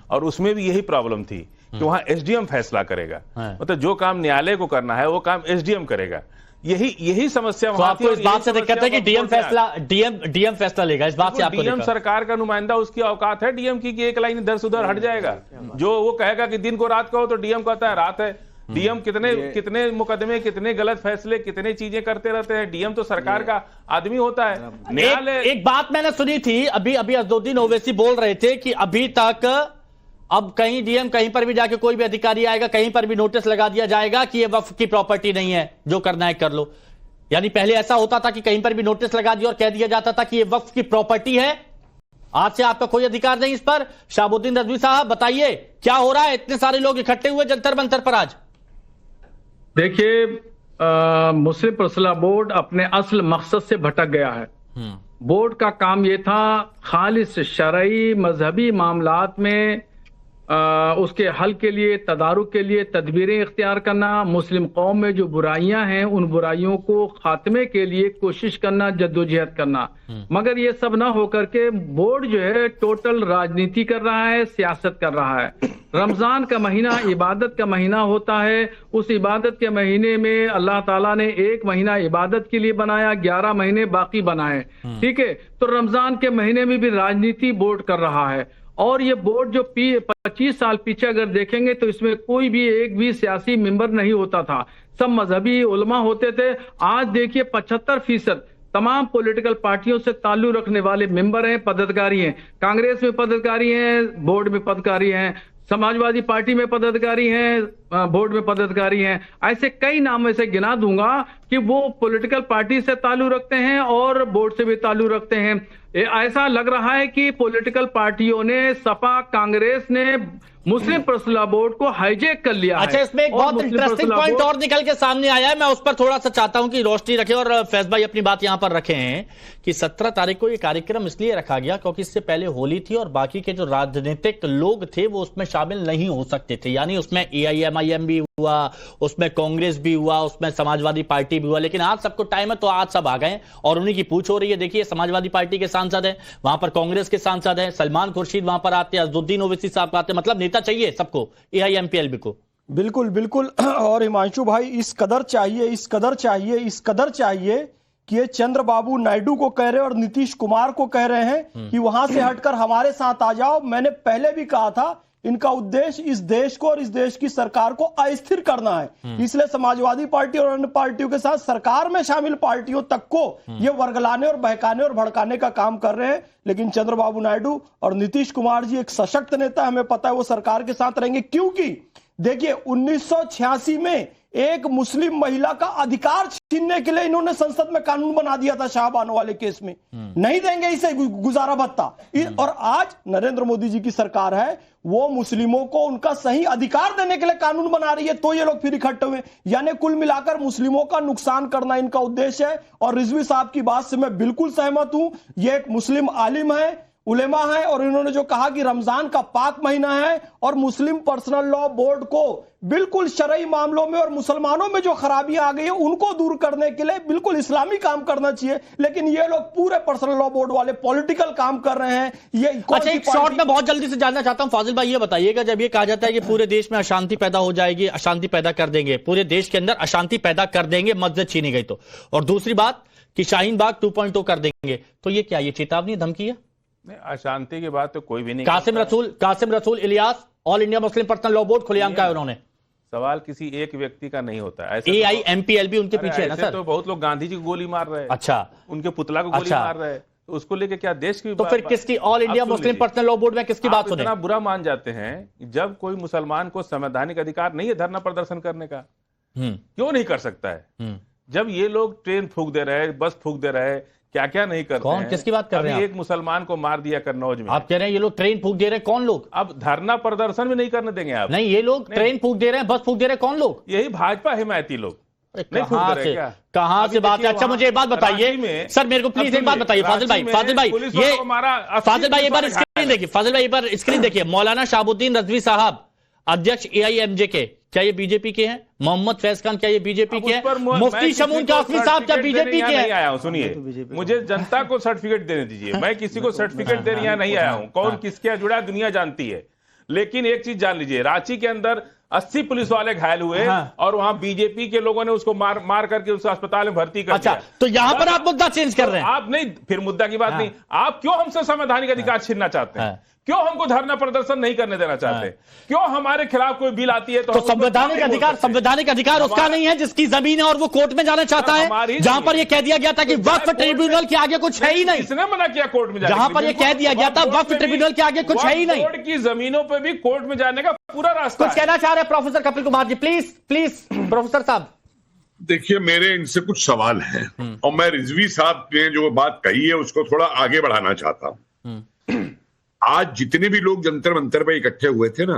और उसमें भी यही प्रॉब्लम थी कि वहां एसडीएम फैसला करेगा, मतलब जो काम न्यायालय को करना है वो काम एसडीएम करेगा। यही समस्या तो आपको इस बात से दिक्कत है कि डीएम फैसला लेगा? इस बात से आपको डीएम सरकार का नुमाइंदा, उसकी औकात है डीएम की कि एक लाइन इधर से उधर हट जाएगा। जो वो कहेगा कि दिन को रात कहो तो डीएम कहता है रात है। डीएम कितने मुकदमे, कितने गलत फैसले, कितने चीजें करते रहते हैं। डीएम तो सरकार का आदमी होता है। न्यायालय एक बात मैंने सुनी थी, अभी असदुद्दीन ओवैसी बोल रहे थे कि अभी तक अब कहीं डीएम कहीं पर भी जाके कोई भी अधिकारी आएगा, कहीं पर भी नोटिस लगा दिया जाएगा कि ये वक्फ की प्रॉपर्टी नहीं है, जो करना है कर लो। यानी पहले ऐसा होता था कि कहीं पर भी नोटिस लगा दिया और कह दिया जाता था कि ये वक्फ की प्रॉपर्टी है, आज से आपका कोई अधिकार नहीं इस पर। शहाबुद्दीन रजवी साहब बताइए क्या हो रहा है? इतने सारे लोग इकट्ठे हुए जंतर मंतर पर आज। देखिए, मुस्लिम पर्सनल बोर्ड अपने असल मकसद से भटक गया है। बोर्ड का काम यह था खालिस शरई मजहबी मामलात में उसके हल के लिए, तदारुक के लिए तदबीरें इख्तियार करना, मुस्लिम कौम में जो बुराइयां हैं उन बुराइयों को खात्मे के लिए कोशिश करना, जद्दोजहद करना। मगर ये सब ना होकर के बोर्ड जो है टोटल राजनीति कर रहा है, सियासत कर रहा है। रमजान का महीना इबादत का महीना होता है, उस इबादत के महीने में अल्लाह ताला ने एक महीना इबादत के लिए बनाया, 11 महीने बाकी बनाए, ठीक है। तो रमजान के महीने में भी राजनीति बोर्ड कर रहा है। और ये बोर्ड जो 25 साल पीछे अगर देखेंगे तो इसमें कोई भी एक भी सियासी मेंबर नहीं होता था, सब मजहबी उलमा होते थे। आज देखिए 75% तमाम पॉलिटिकल पार्टियों से ताल्लुक रखने वाले मेंबर हैं, पदाधिकारी हैं। कांग्रेस में पदाधिकारी हैं, बोर्ड में पदाधिकारी हैं, समाजवादी पार्टी में पदाधिकारी हैं, बोर्ड में पदाधिकारी हैं। ऐसे कई नाम ऐसे गिना दूंगा कि वो पॉलिटिकल पार्टी से ताल्लुक रखते हैं और बोर्ड से भी ताल्लुक रखते हैं। ऐसा लग रहा है कि पॉलिटिकल पार्टियों ने, सपा कांग्रेस ने मुस्लिम पर्सनल बोर्ड को हाईजैक कर लिया। अच्छा, इसमें एक बहुत इंटरेस्टिंग पॉइंट और निकल के सामने आया है, मैं उस पर थोड़ा सा चाहता हूं कि रोशनी रखें और फैज भाई अपनी बात यहां पर रखे हैं कि 17 तारीख को यह कार्यक्रम इसलिए रखा गया क्योंकि इससे पहले होली थी और बाकी के जो राजनीतिक लोग थे वो उसमें शामिल नहीं हो सकते थे। यानी उसमें AIMIM भी हुआ, उसमें कांग्रेस भी हुआ, उसमें समाजवादी पार्टी भी हुआ, लेकिन आज सबको टाइम है तो आज सब आ गए और उन्हीं की पूछ हो रही है। देखिए, समाजवादी पार्टी के सांसद हैं, वहां पर कांग्रेस के सांसद हैं, सलमान खुर्शीद वहां पर आते हैं, असदुद्दीन ओवैसी साहब आते हैं, मतलब नेता चाहिए सबको, AIMPLB को। बिल्कुल बिल्कुल। और हिमांशु भाई, इस कदर चाहिए कि ये चंद्रबाबू नायडू को कह रहे हैं और नीतीश कुमार को कह रहे हैं कि वहां से हटकर हमारे साथ आ जाओ। मैंने पहले भी कहा था इनका उद्देश्य इस देश को और इस देश की सरकार को अस्थिर करना है, इसलिए समाजवादी पार्टी और अन्य पार्टियों के साथ सरकार में शामिल पार्टियों तक को ये वर्गलाने और बहकाने और भड़काने का काम कर रहे हैं। लेकिन चंद्रबाबू नायडू और नीतीश कुमार जी एक सशक्त नेता, हमें पता है वो सरकार के साथ रहेंगे, क्योंकि देखिए 1986 में एक मुस्लिम महिला का अधिकार छीनने के लिए इन्होंने संसद में कानून बना दिया था शाहबानो वाले केस में। नहीं देंगे इसे गुजारा भत्ता। और आज नरेंद्र मोदी जी की सरकार है, वो मुस्लिमों को उनका सही अधिकार देने के लिए कानून बना रही है, तो ये लोग फिर इकट्ठे हुए। यानी कुल मिलाकर मुस्लिमों का नुकसान करना इनका उद्देश्य है। और रिजवी साहब की बात से मैं बिल्कुल सहमत हूं। ये एक मुस्लिम आलिम है, उलेमा है, और इन्होंने जो कहा कि रमजान का पाक महीना है और मुस्लिम पर्सनल लॉ बोर्ड को बिल्कुल शरई मामलों में और मुसलमानों में जो खराबियां आ गई है उनको दूर करने के लिए बिल्कुल इस्लामी काम करना चाहिए। लेकिन ये लोग पूरे पर्सनल लॉ बोर्ड वाले पॉलिटिकल काम कर रहे हैं। ये अच्छा, एक शॉर्ट में बहुत जल्दी से जानना चाहता हूं फाजिल भाई, ये बताइएगा, जब ये कहा जाता है कि पूरे देश में अशांति पैदा हो जाएगी, अशांति पैदा कर देंगे, पूरे देश के अंदर अशांति पैदा कर देंगे मस्जिद छीनी गई तो, और दूसरी बात कि शाहीन बाग 2.0 कर देंगे, तो ये क्या, ये चेतावनी धमकी है? नहीं, अशांति की बात तो कोई भी नहीं। कासिम रसूल Ilyas all India Muslim personal law board खुलेआम कहा है उन्होंने। सवाल किसी एक व्यक्ति का नहीं होता है। AIMPL भी उनके पीछे है ना सर। तो बहुत लोग गांधी जी को गोली मार रहे हैं। अच्छा, उनके पुतला को गोली मार रहे हैं, तो उसको लेके क्या देश की? तो फिर किसकी all India Muslim personal law board में किसकी बात सुने? इतना बुरा मान जाते हैं जब कोई मुसलमान को संवैधानिक अधिकार नहीं है धरना प्रदर्शन करने का, क्यों नहीं कर सकता है? जब ये लोग ट्रेन फूंक दे रहे हैं, बस फूंक दे रहे हैं, क्या क्या नहीं करते कौन, किसकी बात कर रहे हैं? एक मुसलमान को मार दिया कन्नौज में। आप कह रहे हैं ये लोग ट्रेन फूंक दे रहे हैं, कौन लोग? अब धरना प्रदर्शन भी नहीं करने देंगे आप? नहीं, ये लोग ट्रेन फूंक दे रहे हैं, बस फूंक दे रहे हैं, कौन लोग? यही भाजपा हिमायती लोग। नहीं फूंक दे रहे क्या? कहाँ से बात है? अच्छा, मुझे एक बात बताइए सर, मेरे को प्लीज एक बात बताइए फाजिल भाई, ये फाजिल भाई एक बार स्क्रीन देखिए, फाजिल भाई एक बार स्क्रीन देखिए। मौलाना शहाबुद्दीन रजवी साहब अध्यक्ष AIMJ के, क्या ये बीजेपी के हैं? मोहम्मद फैज खान, क्या ये बीजेपी के हैं? मुफ्ती शमून कासमी साहब, क्या बीजेपी के हैं? आया हूं, सुनिए, मुझे जनता को सर्टिफिकेट देने दीजिए। मैं किसी को सर्टिफिकेट देने यहाँ नहीं आया हूं। कौन किसके जुड़ा दुनिया जानती है। लेकिन एक चीज जान लीजिए, रांची के अंदर 80 पुलिस वाले घायल हुए और वहां बीजेपी के लोगों ने उसको मार करके उस अस्पताल में भर्ती कर दिया। तो यहां पर आप मुद्दा चेंज कर रहे हैं। आप नहीं, फिर मुद्दा की बात नहीं। आप क्यों हमसे संवैधानिक अधिकार छीनना चाहते हैं? क्यों हमको धरना प्रदर्शन नहीं करने देना चाहते? क्यों हमारे खिलाफ कोई बिल आती है तो संवैधानिक अधिकार उसका नहीं है जिसकी जमीन है और वो कोर्ट में जाना चाहता है, जहां पर ये कह दिया गया था कि वक्फ ट्रिब्यूनल के आगे कुछ है ही नहीं। किसने मना किया कोर्ट में जाने? जहां पर ये कह दिया गया था वक्फ ट्रिब्यूनल के आगे कुछ है ही नहीं। कोर्ट की जमीनों पर भी कोर्ट में जाने का पूरा रास्ता। कुछ कहना चाह रहे हैं professor Kapil Kumar ji? Please professor साहब। देखिए, मेरे इनसे कुछ सवाल हैं और मैं रिजवी साहब ने जो बात कही है उसको थोड़ा आगे बढ़ाना चाहता हूं। आज जितने भी लोग जंतर मंतर पे इकट्ठे हुए थे ना,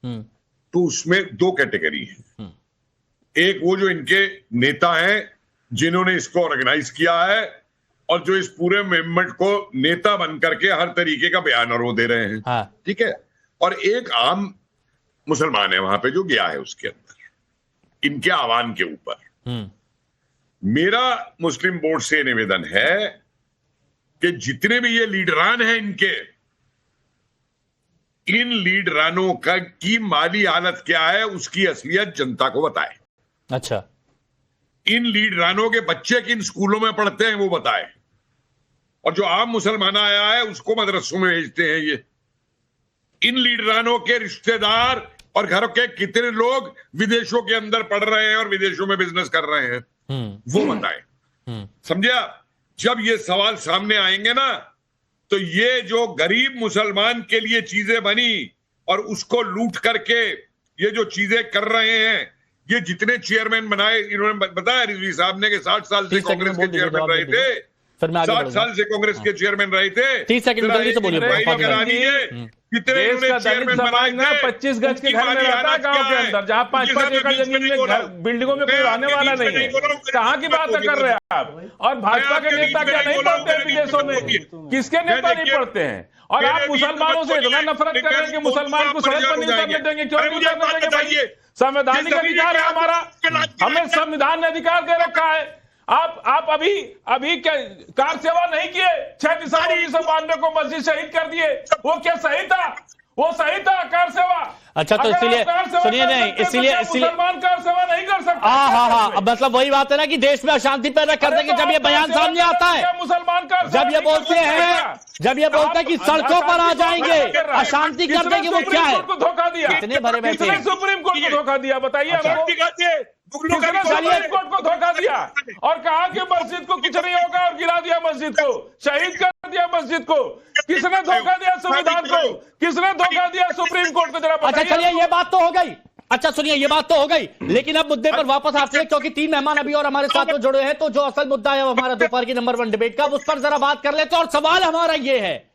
तो उसमें दो कैटेगरी है। एक वो जो इनके नेता हैं जिन्होंने इसको ऑर्गेनाइज किया है और जो इस पूरे मूवमेंट को नेता बन करके हर तरीके का बयान और वो दे रहे हैं, ठीक है। और एक आम मुसलमान है वहां पे जो गया है उसके अंदर इनके आह्वान के ऊपर। मेरा मुस्लिम बोर्ड से निवेदन है कि जितने भी ये लीडरान हैं इनके, इन लीडरानों की माली हालत क्या है उसकी असलियत जनता को बताए। अच्छा, इन लीडरानों के बच्चे किन स्कूलों में पढ़ते हैं वो बताए, और जो आम मुसलमान आया है उसको मदरसों में भेजते हैं ये। इन लीडरानों के रिश्तेदार और घर के कितने लोग विदेशों के अंदर पढ़ रहे हैं और विदेशों में बिजनेस कर रहे हैं वो बताए। समझे आप? जब ये सवाल सामने आएंगे ना, तो ये जो गरीब मुसलमान के लिए चीजें बनी और उसको लूट करके ये जो चीजें कर रहे हैं, ये जितने चेयरमैन बनाए, इन्होंने बताया रिजवी साहब ने कि 60 साल से कांग्रेस के चेयरमैन रहे थे, 60 साल से कांग्रेस के चेयरमैन रहे थे। 30 सेकंड जल्दी से बोलिए। कितने दलित समाज ना 25 गज के घर में रहता है गांव के अंदर, जहां 5-5 एकड़ जमीन में बिल्डिंगों में कोई रहने वाला नहीं है। कहां की बात कर रहे हैं आप? और भाजपा के नेता क्या नहीं पढ़ते हैं विदेशों में? किसके नेता नहीं पढ़ते हैं? और आप मुसलमानों से इतना नफरत कर रहे हैं कि मुसल्मान को सड़क पर नहीं उतरने देंगे। क्यों नहीं उतरने देंगे भाई? संवैधानिक अधिकार है हमारा, हमें संविधान ने अधिकार दे रखा है। आप अभी क्या कार सेवा नहीं किए? 6 दिसंबर 1992 को मस्जिद शहीद कर दिए, वो क्या सही था? वो सही था कार सेवा? अच्छा, तो इसलिए सुनिए, नहीं इसलिए मुसलमान कार सेवा नहीं कर सकते। हाँ, अब मतलब वही बात है ना कि देश में अशांति पैदा कर देंगे जब ये बयान सामने आता है, मुसलमान कार जब ये बोलते हैं कि सड़कों पर आ जाएंगे, अशांति कर देंगे, वो क्या है? धोखा दिया, कितने भरे बैठे हैं? सुप्रीम कोर्ट को धोखा दिया, बताइए। सुप्रीम कोर्ट को धोखा दिया और कहा कि मस्जिद को कुछ नहीं होगा और गिरा दिया मस्जिद को, शहीद कर दिया मस्जिद को। किसने धोखा दिया संविधान को? किसने धोखा दिया सुप्रीम कोर्ट को? जरा अच्छा, चलिए ये बात तो हो गई, अच्छा सुनिए, ये बात तो हो गई, लेकिन अब मुद्दे पर वापस आते हैं, क्योंकि 3 मेहमान अभी और हमारे साथ में जुड़े हैं। तो जो असल मुद्दा है वो हमारा दोपहर की नंबर 1 डिबेट का, उस पर जरा बात कर लेते हैं। और सवाल हमारा ये है,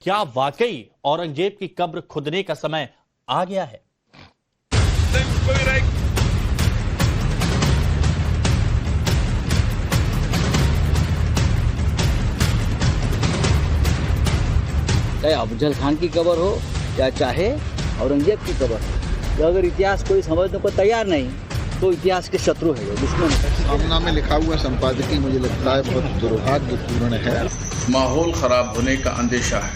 क्या वाकई औरंगजेब की कब्र खुदने का समय आ गया है? चाहे अफजल खान की कब्र हो या चाहे औरंगजेब की कब्र हो, तो अगर इतिहास कोई समझने को तैयार नहीं तो इतिहास के शत्रु है, दुश्मन है। सामना में लिखा हुआ संपादकीय मुझे लगता है बहुत दुर्भाग्यपूर्ण है। माहौल खराब होने का अंदेशा है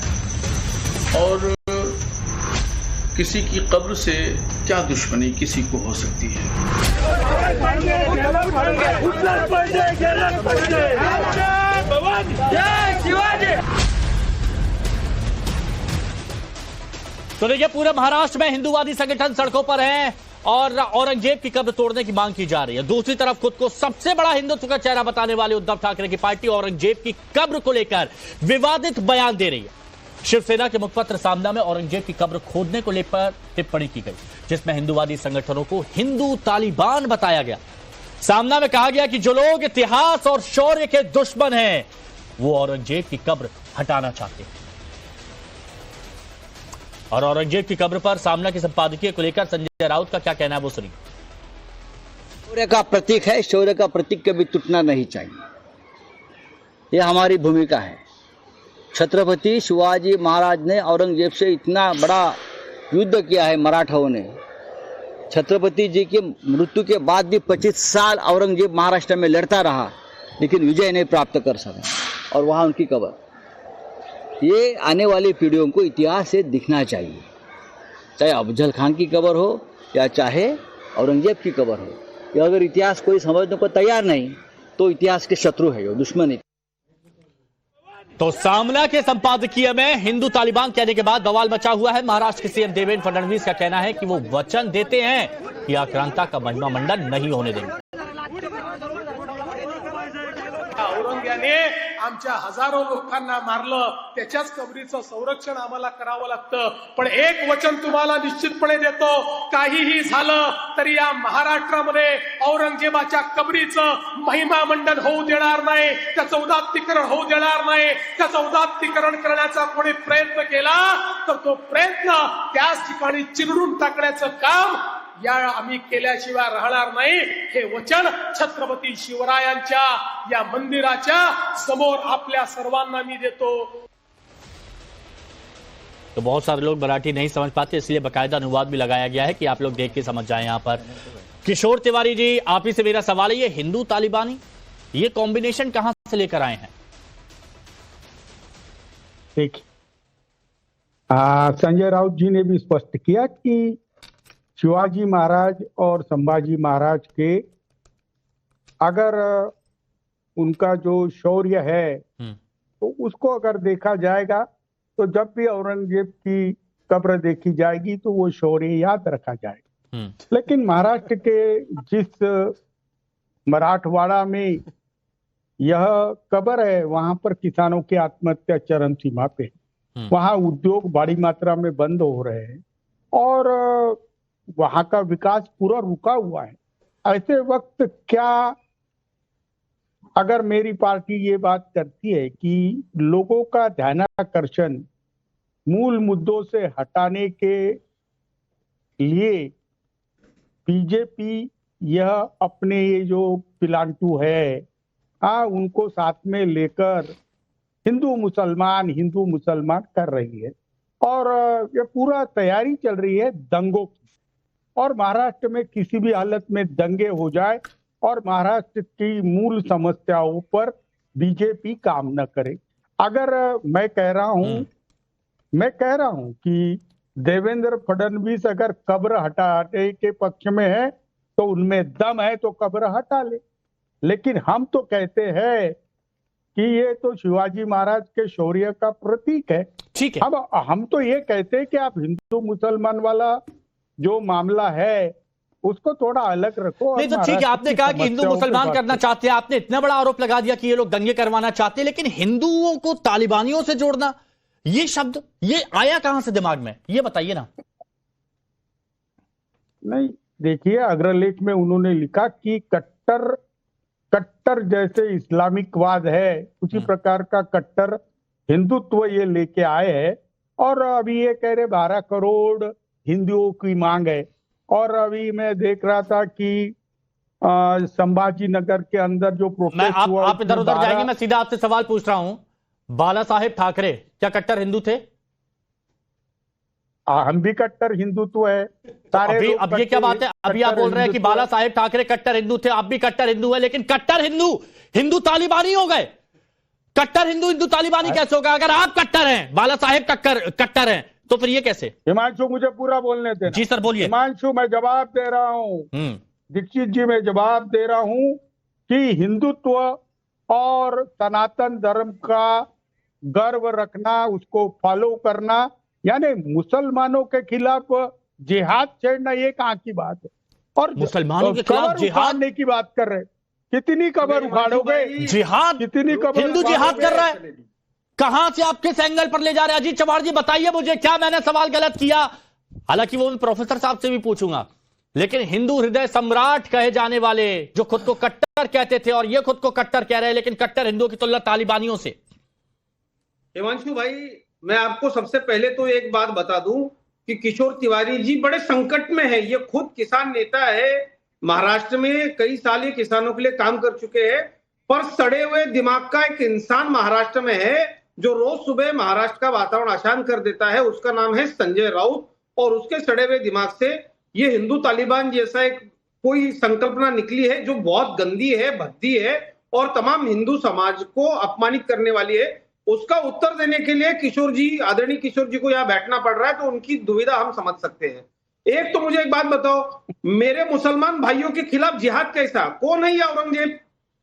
और किसी की कब्र से क्या दुश्मनी किसी को हो सकती है। तो देखिए, पूरे महाराष्ट्र में हिंदूवादी संगठन सड़कों पर हैं और औरंगजेब की कब्र तोड़ने की मांग की जा रही है। दूसरी तरफ खुद को सबसे बड़ा हिंदुत्व का चेहरा बताने वाले उद्धव ठाकरे की पार्टी औरंगजेब की कब्र को लेकर विवादित बयान दे रही है। शिवसेना के मुखपत्र सामना में औरंगजेब की कब्र खोदने को लेकर टिप्पणी की गई, जिसमें हिंदूवादी संगठनों को हिंदू तालिबान बताया गया। सामना में कहा गया कि जो लोग इतिहास और शौर्य के दुश्मन हैं वो औरंगजेब की कब्र हटाना चाहते हैं। और औरंगजेब की कब्र पर सामना के संपादकीय को लेकर संजय राउत का क्या कहना है, वो सुनिए। शौर्य का प्रतीक है, शौर्य का प्रतीक कभी टूटना नहीं चाहिए, यह हमारी भूमिका है। छत्रपति शिवाजी महाराज ने औरंगजेब से इतना बड़ा युद्ध किया है मराठाओं ने। छत्रपति जी की मृत्यु के बाद भी 25 साल औरंगजेब महाराष्ट्र में लड़ता रहा, लेकिन विजय नहीं प्राप्त कर सका, और वहाँ उनकी कब्र। ये आने वाली पीढ़ियों को इतिहास से दिखना चाहिए, चाहे अफजल खान की कब्र हो या चाहे औरंगजेब की कब्र हो। ये अगर इतिहास कोई समझने को तैयार नहीं तो इतिहास के शत्रु है, वो दुश्मन है। तो सामना के संपादकीय में हिंदू तालिबान कहने के बाद बवाल मचा हुआ है। महाराष्ट्र के सीएम देवेंद्र फडणवीस का कहना है कि वो वचन देते हैं कि आक्रांता का महिमा मंडन नहीं होने देंगे। औरंग्याने आमच्या हजारो लोकांना मारलं, त्याच्याच कबरीचं संरक्षण आम्हाला करावं लागतं। पण एक वचन तुम्हाला निश्चितपणे देतो, काहीही झालं तरी या महाराष्ट्रामध्ये औरंगजेबाच्या कबरीचं महिमा मंडन होऊ देणार नाही, त्याचं उदात्तीकरण होऊ देणार नाही। त्याचं उदात्तीकरण करण्याचा कोणी प्रयत्न केला तर तो प्रयत्न त्याच ठिकाणी चिरडून टाकण्याचं काम या आम्ही केल्याशिवाय राहणार नाही, हे वचन छत्रपती शिवरायांच्या या मंदिराच्या समोर आपल्या सर्वांना मी देतो। तो बहुत सारे लोग मराठी नहीं समझ पाते, इसलिए बाकायदा अनुवाद भी लगाया गया है कि आप लोग देख के समझ जाएं। यहाँ पर किशोर तिवारी जी, आप ही से मेरा सवाल है, ये हिंदू तालिबानी ये कॉम्बिनेशन कहां से लेकर आए हैं? देखिए, संजय राउत जी ने भी स्पष्ट किया कि शिवाजी महाराज और संभाजी महाराज के अगर उनका जो शौर्य है तो उसको अगर देखा जाएगा तो जब भी औरंगजेब की कब्र देखी जाएगी तो वो शौर्य याद रखा जाएगा। लेकिन महाराष्ट्र के जिस मराठवाड़ा में यह कब्र है वहां पर किसानों की आत्महत्या चरम सीमा पे, वहां उद्योग बड़ी मात्रा में बंद हो रहे हैं और वहां का विकास पूरा रुका हुआ है। ऐसे वक्त क्या अगर मेरी पार्टी ये बात करती है कि लोगों का ध्यानाकर्षण मूल मुद्दों से हटाने के लिए बीजेपी यह अपने ये जो पिलांटू है उनको साथ में लेकर हिंदू मुसलमान कर रही है और ये पूरा तैयारी चल रही है दंगों की, और महाराष्ट्र में किसी भी हालत में दंगे हो जाए और महाराष्ट्र की मूल समस्याओं पर बीजेपी काम न करे। अगर मैं कह रहा हूं कि देवेंद्र फडणवीस अगर कब्र हटाने के पक्ष में है तो उनमें दम है तो कब्र हटा ले, लेकिन हम तो कहते हैं कि ये तो शिवाजी महाराज के शौर्य का प्रतीक है। ठीक है, हम तो ये कहते हैं कि आप हिंदू मुसलमान वाला जो मामला है उसको थोड़ा अलग रखो। नहीं तो ठीक है, आपने कहा कि हिंदू मुसलमान करना चाहते हैं, आपने इतना बड़ा आरोप लगा दिया कि ये लोग दंगे करवाना चाहते हैं, लेकिन हिंदुओं को तालिबानियों से जोड़ना, ये शब्द ये आया कहां से दिमाग में, ये बताइए ना। नहीं, देखिए अग्रलेख में उन्होंने लिखा कि कट्टर जैसे इस्लामिकवाद है उसी प्रकार का कट्टर हिंदुत्व ये लेके आए हैं। और अभी ये कह रहे 12 करोड़ हिंदुओं की मांग है। और अभी मैं देख रहा था कि संभाजी नगर के अंदर जो प्रोटेस्ट हुआ, आप इधर उधर जाएंगे, मैं सीधा आपसे सवाल पूछ रहा हूं। बाला साहेब ठाकरे क्या कट्टर हिंदू थे? हम भी कट्टर हिंदुत्व है सारे। अब ये क्या बात है? अभी आप बोल रहे हैं कि बाला साहेब ठाकरे कट्टर हिंदू थे, आप भी कट्टर हिंदू है, लेकिन कट्टर हिंदू तालिबानी हो गए। कट्टर हिंदू तालिबानी कैसे होगा? अगर आप कट्टर हैं, बाला साहेब कट्टर हैं, तो फिर ये कैसे? हिमांशु मुझे पूरा बोलने देना। जी सर बोलिए। हिमांशु मैं जवाब दे रहा हूं, दीक्षित जी मैं जवाब दे रहा हूं कि हिंदुत्व और सनातन धर्म का गर्व रखना, उसको फॉलो करना, यानी मुसलमानों के खिलाफ जिहाद छेड़ना, ये कहाँ की बात है? और मुसलमानों के खिलाफ जिहाद उखाड़ने की बात कर रहे, कितनी कबर उखाड़ोगे? जिहाद, कितनी कबर हिंदू जिहाद कर रहा है? कहां से आप किस एंगल पर ले जा रहे हैं? अजीत चवाड़ जी बताइए मुझे, क्या मैंने सवाल गलत किया? हालांकि वो प्रोफेसर साहब से भी पूछूंगा, लेकिन हिंदू हृदय सम्राट कहे जाने वाले जो खुद को कट्टर कहते थे और ये खुद को कट्टर कह रहे हैं, लेकिन कट्टर हिंदुओं की तुलना तालिबानियों से। हिमांशु भाई, मैं आपको सबसे पहले तो एक बात बता दूं कि किशोर तिवारी जी बड़े संकट में है। ये खुद किसान नेता है, महाराष्ट्र में कई साल ये किसानों के लिए काम कर चुके हैं, पर सड़े हुए दिमाग का एक इंसान महाराष्ट्र में है जो रोज सुबह महाराष्ट्र का वातावरण अशांत कर देता है। उसका नाम है संजय राउत, और उसके सड़े हुए दिमाग से ये हिंदू तालिबान जैसा एक कोई संकल्पना निकली है जो बहुत गंदी है, भद्दी है और तमाम हिंदू समाज को अपमानित करने वाली है। उसका उत्तर देने के लिए किशोर जी, आदरणीय किशोर जी को यहाँ बैठना पड़ रहा है, तो उनकी दुविधा हम समझ सकते हैं। एक तो मुझे एक बात बताओ, मेरे मुसलमान भाइयों के खिलाफ जिहाद कैसा? कौन है ये औरंगजेब?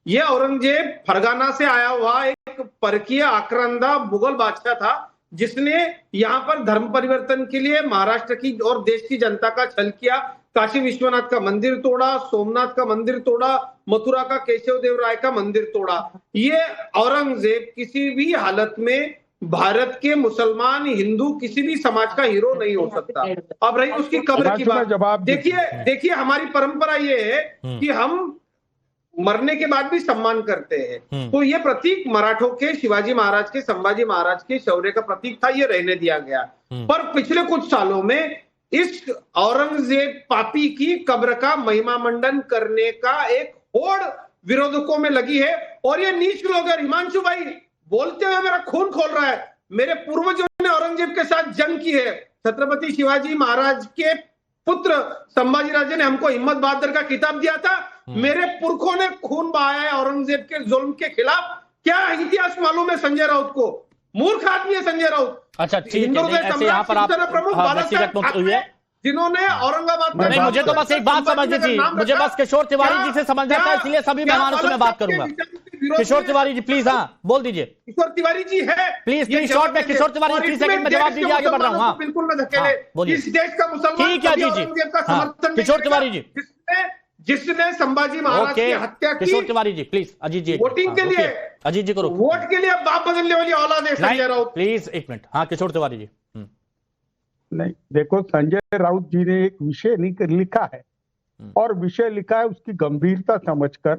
ये औरंगजेब फरगाना से आया हुआ एक परकीय आक्रांदा मुगल बादशाह था, जिसने यहाँ पर धर्म परिवर्तन के लिए महाराष्ट्र की और देश की जनता का छल किया। काशी विश्वनाथ का मंदिर तोड़ा, सोमनाथ का मंदिर तोड़ा, मथुरा का केशव देव राय का मंदिर तोड़ा। ये औरंगजेब किसी भी हालत में भारत के मुसलमान, हिंदू, किसी भी समाज का हीरो नहीं हो सकता। अब रही उसकी कब्र की बात, देखिए हमारी परंपरा ये है कि हम मरने के बाद भी सम्मान करते हैं। तो ये प्रतीक मराठों के शिवाजी महाराज के, संभाजी महाराज के शौर्य का प्रतीक था, ये रहने दिया गया। पर पिछले कुछ सालों में इस औरंगजेब पापी की कब्र का महिमा मंडन करने का एक होड़ विरोधकों में लगी है। और ये नीच लोग हैं। हिमांशु भाई बोलते हुए मेरा खून खोल रहा है। मेरे पूर्वजों ने औरंगजेब के साथ जंग की है। छत्रपति शिवाजी महाराज के पुत्र संभाजी राजे ने हमको हिम्मत बहादुर का खिताब दिया था। मेरे पुरखों ने खून बहाया है औरंगजेब के जुल्म के खिलाफ। क्या इतिहास मालूम है संजय राउत को? मूर्ख आदमी है संजय राउत। अच्छा ठीक है, ऐसे यहाँ पर आप व्यक्तिगत मुक्त हुई है जिन्होंने औरंगाबाद में, नहीं मुझे तो बस एक बात समझ लीजिए, मुझे बस किशोर तिवारी जी से समझना था, इसलिए सभी मेहमानों से मैं बात करूंगा। किशोर तिवारी जी प्लीज, हाँ बोल दीजिए। किशोर तिवारी जी है, प्लीज शॉर्ट में किशोर तिवारी जी 3 सेकंड में जवाब दीजिए, आगे बढ़ रहा हूँ। बिल्कुल न धकेले, बोलिए। इस देश का मुसलमान ठीक है जी, किशोर तिवारी जी, जिसने संभाजी महाराज की हत्या की। किशोर Tiwari ji please, Ajit ji voting के लिए, अजीत जी करो, वोट के लिए बाप बदलने वाली औलाद है संजय राउत। प्लीज एक मिनट, हाँ किशोर तिवारी जी। नहीं देखो, संजय राउत जी ने एक विषय लिखा है और विषय लिखा है उसकी गंभीरता समझकर।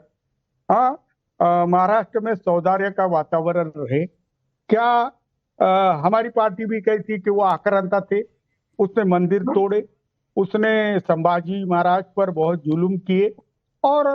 हाँ, महाराष्ट्र में सौदार्य का वातावरण रहे। क्या हमारी पार्टी भी कहती कि वो आक्रांता थे, उसने मंदिर तोड़े, उसने संभाजी महाराज पर बहुत जुल्म किए, और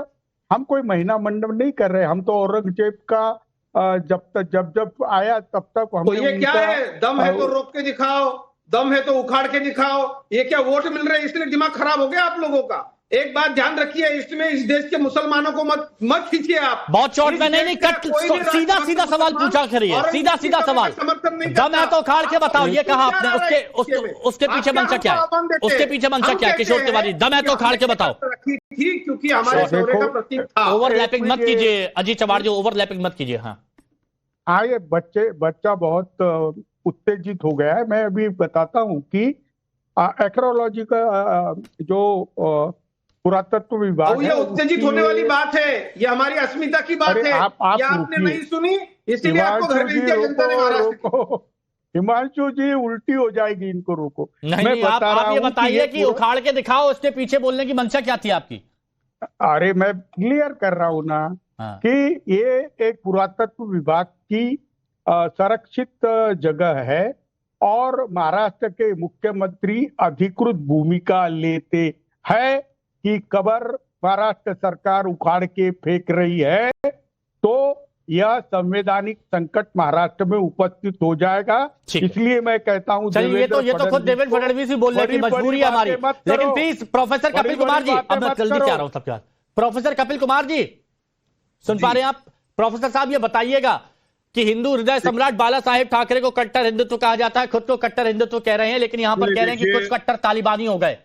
हम कोई महिमा मंडन नहीं कर रहे। हम तो औरंगजेब का जब आया तब तक हम, तो ये क्या है? दम है तो रोक के दिखाओ, दम है तो उखाड़ के दिखाओ। ये क्या वोट मिल रहे हैं इसलिए दिमाग खराब हो गया आप लोगों का? एक बात ध्यान रखिए, इसमें इस देश के मुसलमानों को मत खींचिए आप। बहुत शॉर्ट में नहीं कट, सीधा सवाल पूछा करिए, सीधा सवाल। दम है तो उखाड़ के बताओ, ये कहा आपने, उसके पीछे मंशा क्या है? उसके पीछे मंशा क्या है किशोर तिवारी? दम है तो उखाड़ के बताओ। क्योंकि हमारे शौर्य का प्रतीक था। ओवरलैपिंग मत कीजिए अजीत चवाड़ जी, ओवरलैपिंग मत कीजिए। हाँ, ये बच्चा बहुत उत्तेजित हो गया है। मैं अभी बताता हूं कि एक्रोलॉजी का जो पुरातत्व विभाग है, ये उत्तेजित होने वाली बात है। ये हमारी अस्मिता की बात है। आप आपने नहीं सुनी, इसीलिए आपको घर भेज दिया जनता ने महाराष्ट्र को। हिमांशु जी उल्टी हो जाएगी, इनको रोको। नहीं, नहीं, आप ये बताइए कि उखाड़ के दिखाओ, इसके पीछे बोलने की मंशा क्या थी आपकी? अरे मैं क्लियर कर रहा हूं ना कि ये एक पुरातत्व विभाग की संरक्षित जगह है और महाराष्ट्र के मुख्यमंत्री अधिकृत भूमिका लेते हैं कि कब्र महाराष्ट्र सरकार उखाड़ के फेंक रही है तो यह संवैधानिक संकट महाराष्ट्र में उपस्थित हो जाएगा। इसलिए मैं कहता हूं ये तो खुद देवेंद्र फडणवीस भी बोलने की मजबूरी है हमारी। लेकिन प्लीज प्रोफेसर कपिल कुमार जी, अब मैं जल्दी क्या रहा हूं सबके साथ। प्रोफेसर कपिल कुमार जी सुन पा रहे हैं आप? प्रोफेसर साहब ये बताइएगा कि हिंदू हृदय सम्राट बाला साहेब ठाकरे को कट्टर हिंदुत्व कहा जाता है, खुद को कट्टर हिंदुत्व कह रहे हैं, लेकिन यहां पर कह रहे हैं कि कुछ कट्टर तालिबानी हो गए।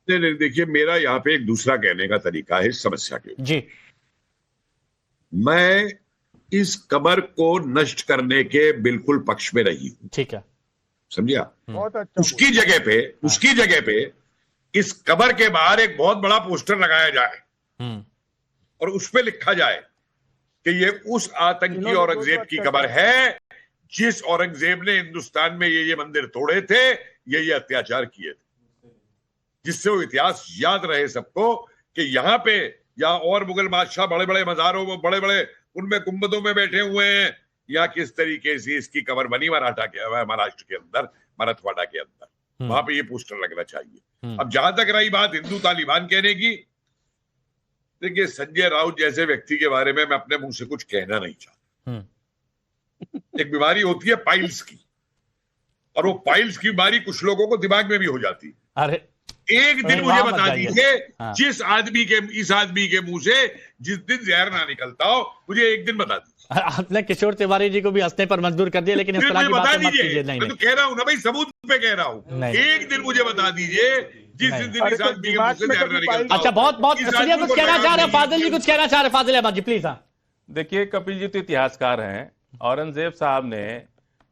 नहीं, देखिए मेरा यहाँ पे एक दूसरा कहने का तरीका है इस समस्या के जी। मैं इस कब्र को नष्ट करने के बिल्कुल पक्ष में नहीं हूं। ठीक है, समझिया? बहुत अच्छा। उसकी जगह पे इस कब्र के बाहर एक बहुत बड़ा पोस्टर लगाया जाए और उस पे लिखा जाए कि ये उस आतंकी औरंगजेब की कब्र है जिस औरंगजेब ने हिंदुस्तान में ये मंदिर तोड़े थे, ये अत्याचार किए थे, जिससे वो इतिहास याद रहे सबको कि यहाँ पे या और मुगल बादशाह बड़े बड़े मजारों में बड़े बड़े उनमें गुंबदों में बैठे हुए हैं, या किस तरीके से इसकी कब्र बनी महाराष्ट्र के अंदर, मराठवाड़ा के अंदर, वहां पे ये पोस्टर लगना चाहिए। अब जहां तक रही बात हिंदू तालिबान कहने की, देखिए संजय राउत जैसे व्यक्ति के बारे में मैं अपने मुंह से कुछ कहना नहीं चाहता। एक बीमारी होती है पाइल्स की, और वो पाइल्स की बीमारी कुछ लोगों को दिमाग में भी हो जाती है। अरे एक दिन मुझे बता दीजिए जिस आदमी के इस आदमी के मुंह से जिस दिन जहर ना निकलता हो, मुझे एक दिन बता दीजिए। आपने किशोर तिवारी जी को भी हंसने पर मजबूर कर दिया, लेकिन इस तरह की बात मत कीजिए। नहीं, मैं तो कह रहा हूं ना भाई, सबूत पे कह रहा हूं। एक दिन मुझे बता दीजिए जिस दिन इस आदमी के मुंह से जहर ना निकलता। अच्छा, बहुत सुनिए, कुछ कहना चाह रहे हैं फाजिल जी, कुछ कहना चाह रहे हैं फाजिल अहमद जी, प्लीज। हाँ देखिए, कपिल जी तो इतिहासकार हैं। औरंगजेब साहब ने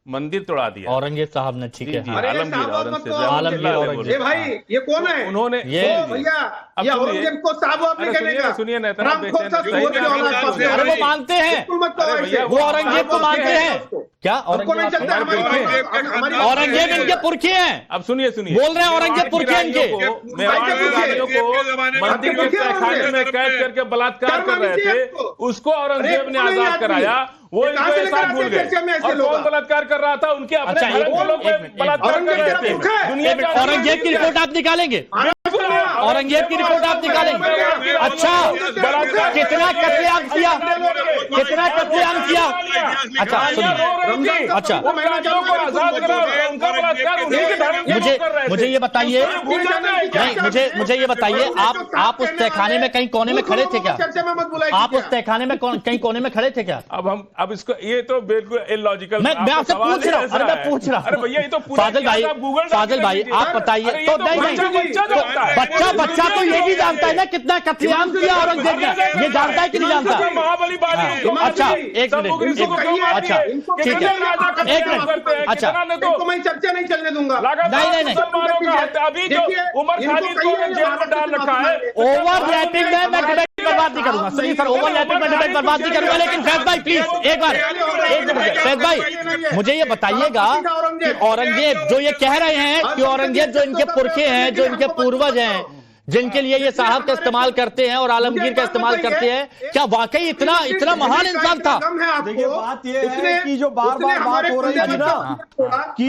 मंदिर तोड़ा दिया। औरंगजेब साहब ने, ठीक है। आलमगीर औरंगजेब भाई ये कौन है? उन्होंने भैया ये औरंगजेब को साहब आपने कहने का सुनिए ना, अरे वो मानते हैं, वो औरंगजेब को मानते हैं क्या? औरंगजेब इनके पुरखे हैं। अब सुनिए बोल रहे हैं औरंगजेब पुरखे इनके। मंदिर के तहखाने में कैद करके बलात्कार कर रहे थे, उसको औरंगजेब ने आजाद कराया। वो इनको ऐसा भूल गए। और कौन बलात्कार कर रहा था? उनके अपने लोग बलात्कार कर रहे थे। दुनिया में औरंगजेब की रिपोर्ट आप निकालेंगे? औरंगजेब की रिपोर्ट आप निकालेंगे? अच्छा, कितना कत्लेआम किया, कितना कत्लेआम किया? अच्छा सुनिए, अच्छा मुझे ये बताइए, नहीं मुझे ये बताइए, आप उस तहखाने में कहीं कोने में खड़े थे क्या? आप उस तहखाने में कहीं कोने में खड़े थे क्या? अब इसको ये तो बिल्कुल इलॉजिकल। मैं आपसे पूछ रहा हूँ, मैं पूछ रहा हूँ। अरे भैया ये तो फाजिल भाई आप बताइए तो। नहीं, बच्चा तो ये भी जानता है ना कितना कत्लेआम किया औरंगजेब ने, ये जानता है कि नहीं जानता? अच्छा एक मिनट, अच्छा ठीक है, एक मिनट, अच्छा मैं चर्चा नहीं चलने दूंगा। नहीं अभी जो उमर खालिद को जेल में डाल रखा है, ओवरलैपिंग में मैं डिबेट बर्बाद नहीं करूंगा। सुनिए सर, ओवरलैपिंग में डिबेट बर्बाद नहीं करूंगा, लेकिन फैज भाई प्लीज एक बार, एक मिनट फैज भाई मुझे ये बताइएगा कि औरंगजेब जो ये कह रहे हैं कि औरंगजेब जो इनके पुरखे हैं, जो इनके पूर्वज हैं, जिनके लिए ये साहब का इस्तेमाल करते हैं और आलमगीर का इस्तेमाल करते हैं, क्या वाकई इतना महान इंसान था? देखिए बात ये है कि जो बार बार बात हो रही थी ना कि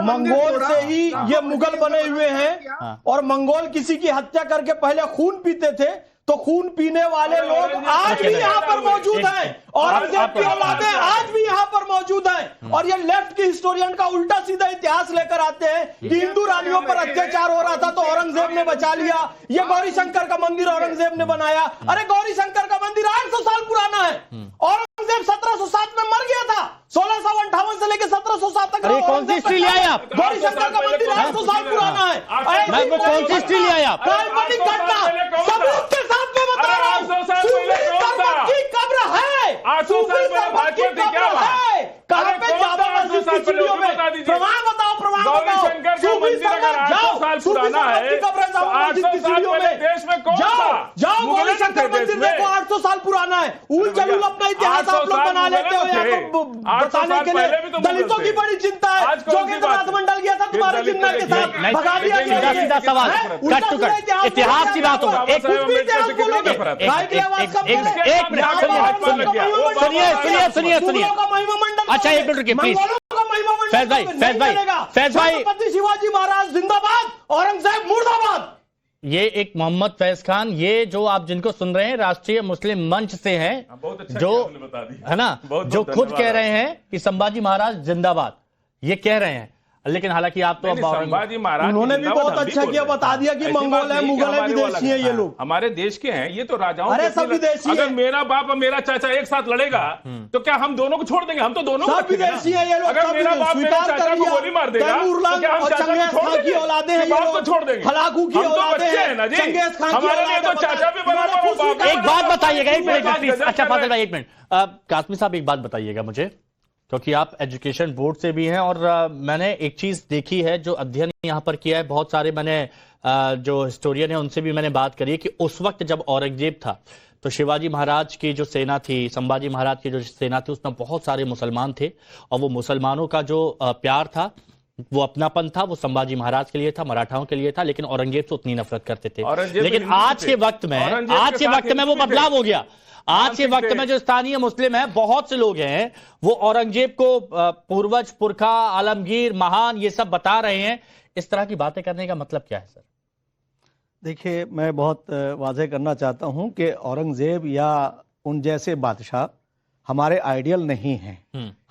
मंगोल से ही ये मुगल बने हुए हैं और मंगोल किसी की हत्या करके पहले खून पीते थे, तो खून पीने वाले लोग आज भी यहाँ पर मौजूद हैं, औरंगजेब की औलादें आज भी यहाँ पर मौजूद हैं। और ये लेफ्ट की हिस्टोरियन का उल्टा सीधा इतिहास लेकर आते हैं कि हिंदू रानियों पर अत्याचार हो रहा था तो औरंगजेब ने बचा लिया, ये गौरी शंकर का मंदिर औरंगजेब ने बनाया। अरे गौरी शंकर का मंदिर 800 साल पुराना है, औरंगजेब 1707 में मर गया था, 1658 से लेकर 1707 तक। कौन सी हिस्ट्री ले आए आप? गौरी शंकर का मंदिर 800 साल पुराना है। कौन सी हिस्ट्री ले आए आप? काल्पनिक घटना सबूत के साथ में बता रहा हूं, की कब्र है, 800 साल पहले क्या है? कहां पे जामा मस्जिद की सीढ़ियों में? प्रमाण बताओ, प्रमाण बताओ। शंकर का मंदिर अगर 800 साल पुराना है, 800 मस्जिद की सीढ़ियों में देश में कौन जाओ था? जाओ मुगल गौरी शंकर थे मंदिर देश में। देखो, 800 साल पुराना है। उल जलूल अपना इतिहास आप लोग बना लेते हो यहाँ को बताने के लिए। दलितों की बड़ी चिंता है, जोगेंद्रनाथ मंडल गया था तुम्हारे चिन्ह के साथ, भगा दिया गया। सीधा सवाल, कट टू कट, इतिहास की बात हो। एक मिनट, सुनिए। अच्छा एक मिनट रुकिए प्लीज। फैज भाई शिवाजी महाराज जिंदाबाद, औरंगजेब मुर्दाबाद। ये एक मोहम्मद फैज खान, ये जो आप जिनको सुन रहे हैं राष्ट्रीय मुस्लिम मंच से हैं, जो है ना, जो खुद कह रहे हैं कि संभाजी महाराज जिंदाबाद, ये कह रहे हैं। लेकिन हालांकि आप तो संभाजी महाराज उन्होंने भी बहुत अच्छा किया, बता दिया कि मंगोल है, मुगल है, विदेशी है ये लोग। हमारे देश के हैं, ये तो राजाओं। अरे सब विदेशी अगर है। मेरा बाप और मेरा चाचा एक साथ लड़ेगा तो क्या हम दोनों को छोड़ देंगे? हम तो दोनों सब विदेशी है ये लोग। अगर मेरा बाप मेरे चाचा को गोली मार देगा तो क्या हम चाचा को छोड़ देंगे? बाप को छोड़ देंगे? हलाकू की औलादे हैं ना जी, हमारे लिए तो चाचा भी बराबर और बाप। एक बात बताइएगा, एक मिनट प्लीज। अच्छा फाजिल भाई एक मिनट, कासमी साहब एक बात बताइएगा मुझे, क्योंकि आप एजुकेशन बोर्ड से भी हैं और मैंने एक चीज देखी है, जो अध्ययन यहां पर किया है, बहुत सारे मैंने जो हिस्टोरियन है उनसे भी मैंने बात करी है कि उस वक्त जब औरंगजेब था तो शिवाजी महाराज की जो सेना थी, संभाजी महाराज की जो सेना थी, उसमें बहुत सारे मुसलमान थे और वो मुसलमानों का जो प्यार था, वो अपनापन था, वो संभाजी महाराज के लिए था, मराठाओं के लिए था, लेकिन औरंगजेब से उतनी नफरत करते थे। लेकिन आज के वक्त में वो बदलाव हो गया। आज के वक्त में जो स्थानीय मुस्लिम हैं, बहुत से लोग हैं, वो औरंगजेब को पूर्वज, पुरखा, आलमगीर, महान ये सब बता रहे हैं। इस तरह की बातें करने का मतलब क्या है सर? देखिए, मैं बहुत वाज़ेह करना चाहता हूं कि औरंगजेब या उन जैसे बादशाह हमारे आइडियल नहीं हैं।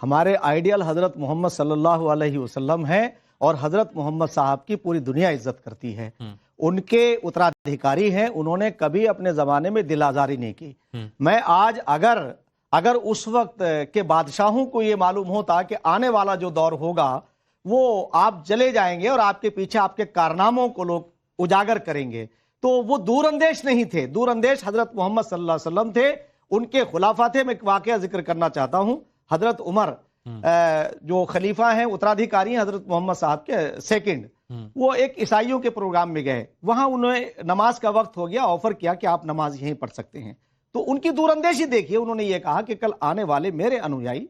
हमारे आइडियल हजरत मोहम्मद सल्लल्लाहु अलैहि वसल्लम है और हजरत मोहम्मद साहब की पूरी दुनिया इज्जत करती है। उनके उत्तराधिकारी हैं, उन्होंने कभी अपने जमाने में दिल आजारी नहीं की। मैं आज अगर उस वक्त के बादशाहों को ये मालूम होता कि आने वाला जो दौर होगा वो आप चले जाएंगे और आपके पीछे आपके कारनामों को लोग उजागर करेंगे, तो वो दूरअंदेश नहीं थे। दूरअंदेश हजरत मोहम्मद सल्लल्लाहु अलैहि वसल्लम थे, उनके खुलाफा थे। मैं एक वाकया जिक्र करना चाहता हूं। हजरत उमर जो खलीफा हैं, उत्तराधिकारी हैं हजरत मोहम्मद साहब के सेकंड, वो एक ईसाइयों के प्रोग्राम में गए। वहां उन्हें नमाज का वक्त हो गया, ऑफर किया कि आप नमाज यहीं पढ़ सकते हैं। तो उनकी दूरअंदेशी देखिए, उन्होंने ये कहा कि कल आने वाले मेरे अनुयायी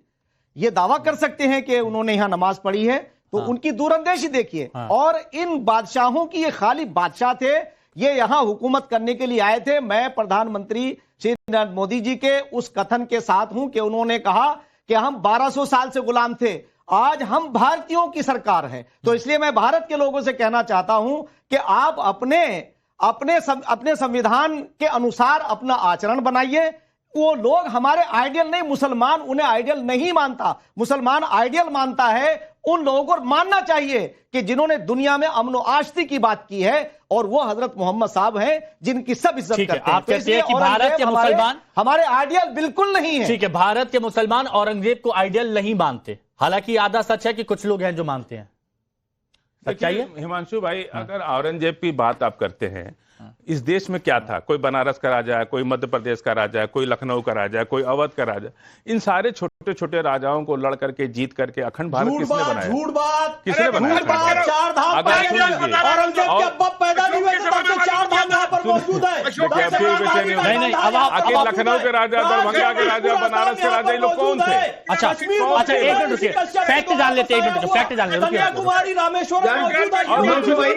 ये दावा कर सकते हैं कि उन्होंने यहां नमाज पढ़ी है। तो उनकी दूरअंदेशी देखिए। और इन बादशाहों की ये खाली बादशाह थे, ये यहां हुकूमत करने के लिए आए थे। मैं प्रधानमंत्री श्री नरेंद्र मोदी जी के उस कथन के साथ हूं कि उन्होंने कहा कि हम 1200 साल से गुलाम थे, आज हम भारतीयों की सरकार है। तो इसलिए मैं भारत के लोगों से कहना चाहता हूं कि आप अपने संविधान के अनुसार अपना आचरण बनाइए। वो लोग हमारे आइडियल नहीं, मुसलमान उन्हें आइडियल नहीं मानता, मुसलमान आइडियल मानता है। उन लोगों को मानना चाहिए कि जिन्होंने दुनिया में अमन और आश्ती की बात की है, और वो हजरत मोहम्मद साहब हैं जिनकी सब इज्जत करते हैं। आप कहते हैं कि भारत के मुसलमान हमारे आइडियल बिल्कुल नहीं है। ठीक है, भारत के मुसलमान औरंगजेब को आइडियल नहीं मानते, हालांकि आधा सच है कि कुछ लोग हैं जो मानते हैं। सच्चाई है हिमांशु भाई, अगर औरंगजेब की बात आप करते हैं, इस देश में क्या था? कोई बनारस का राजा है, कोई मध्य प्रदेश का राजा है, कोई लखनऊ का राजा है, कोई अवध का राजा। इन सारे छोटे छोटे राजाओं को लड़ करके जीत करके अखंड भारत किसने बनाया? झूठ बात, किसने बनाया? चार धाम औरंगजेब के अब पैदा नहीं हुए, तब से चार धाम यहाँ पर मौजूद है। आखिर लखनऊ के राजा, दरभंगा के राजा, बनारस के राजा, ये लोग कौन थे? अच्छा एक मिनट रुकिए, फैक्ट जान लेते हैं, फैक्ट जान लेते हैं। कन्याकुमारी, रामेश्वरम मौजूद है।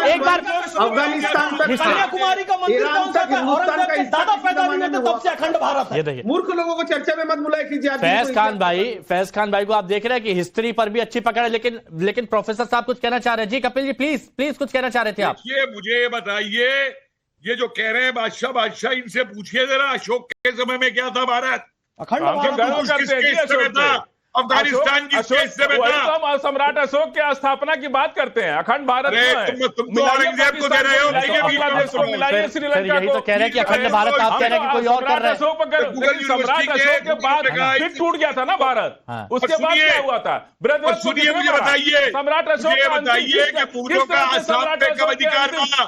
एक बार अफगानिस्तान तक कन्याकुमारी का मंदिर कौन सा था? औरंगजेब के दादा पैदा नहीं हुए, तब से अखंड भारत है। ये देखिए, मूर्ख लोगों को चर्चा में मत बुलाए कीजिए। फैज खान भाई को आप देख रहे हैं कि हिस्ट्री पर भी अच्छी पकड़ है, लेकिन प्रोफेसर साहब कुछ कहना चाह रहे हैं। जी कपिल जी, प्लीज कुछ कहना चाह रहे थे आप। मुझे ये बताइए, ये जो कह रहे हैं बादशाह, इनसे पूछिए जरा, अशोक के समय में क्या था भारत? अखंड भारत अफगानिस्तान की स्टेज से बेटा, सम्राट अशोक के स्थापना की बात करते हैं। अखंड भारत तुम तो औरंगजेब को दे रहे हो, यही तो कह रहे हैं कि अखंड भारत, आप कह रहे हैं कि कोई और कर रहे हैं। सम्राट अशोक के बाद फिर टूट गया था ना भारत, उसके बाद क्या हुआ था? सुनिए, मुझे बताइए, सम्राट अशोक ये बताइए कि पूर्वों का आसाम पे कब अधिकार था?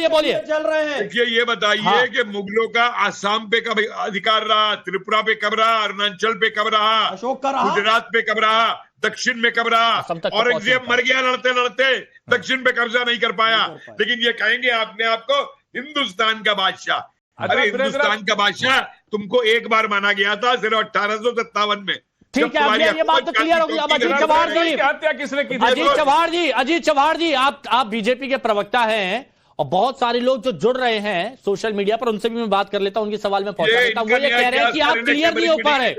बोलिए चल रहे हैं। देखिए, ये बताइए कि मुगलों का आसाम पे कब अधिकार रहा, त्रिपुरा पे कब रहा, अरुणाचल पे कब रहा, गुजरात पे कब रहा, दक्षिण में कब रहा। औरंगजेब मर गया लड़ते लड़ते, दक्षिण पे कब्जा नहीं कर पाया, लेकिन ये कहेंगे अपने आप को हिंदुस्तान का बादशाह। अरे हिंदुस्तान का बादशाह तुमको एक बार माना गया था सिर्फ 1857 में। ठीक है, अब ये बात तो क्लियर होगी। अब अजीत चव्हाण जी, हत्या किसने की? अजीत चव्हाण जी, आप बीजेपी के प्रवक्ता हैं और बहुत सारे लोग जो जुड़ रहे हैं सोशल मीडिया पर, उनसे भी मैं बात कर लेता हूं, उनके सवाल में पहुंचा देता हूं। वो ये कह रहे हैं कि आप क्लियर नहीं हो पा रहे,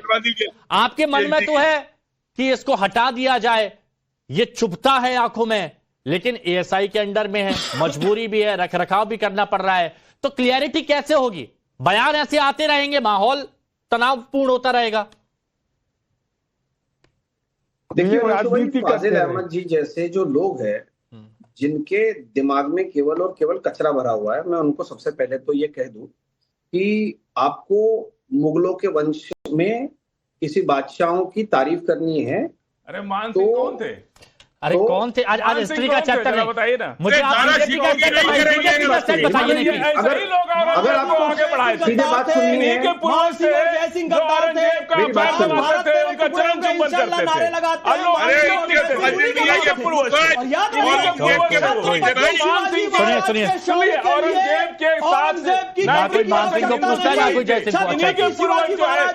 आपके मन में तो है कि इसको हटा दिया जाए, ये चुभता है आंखों में, लेकिन एएसआई के अंडर में है, मजबूरी भी है, रखरखाव भी करना पड़ रहा है, तो क्लियरिटी कैसे होगी? बयान ऐसे आते रहेंगे, माहौल तनावपूर्ण होता रहेगा। देखिए फाजिल अहमद जी जैसे जो लोग हैं जिनके दिमाग में केवल और केवल कचरा भरा हुआ है, मैं उनको सबसे पहले तो ये कह दूं कि आपको मुगलों के वंश में किसी बादशाहों की तारीफ करनी है। अरे मान सिंह कौन थे? अरे कौन थे? आज हिस्ट्री का चैप्टर है, बताइए ना मुझे। आप बीजेपी का बताइए नहीं। अगर आपको आगे बढ़ाए सीधे बात सुननी है, सुनिए, औरंगजेब के साथ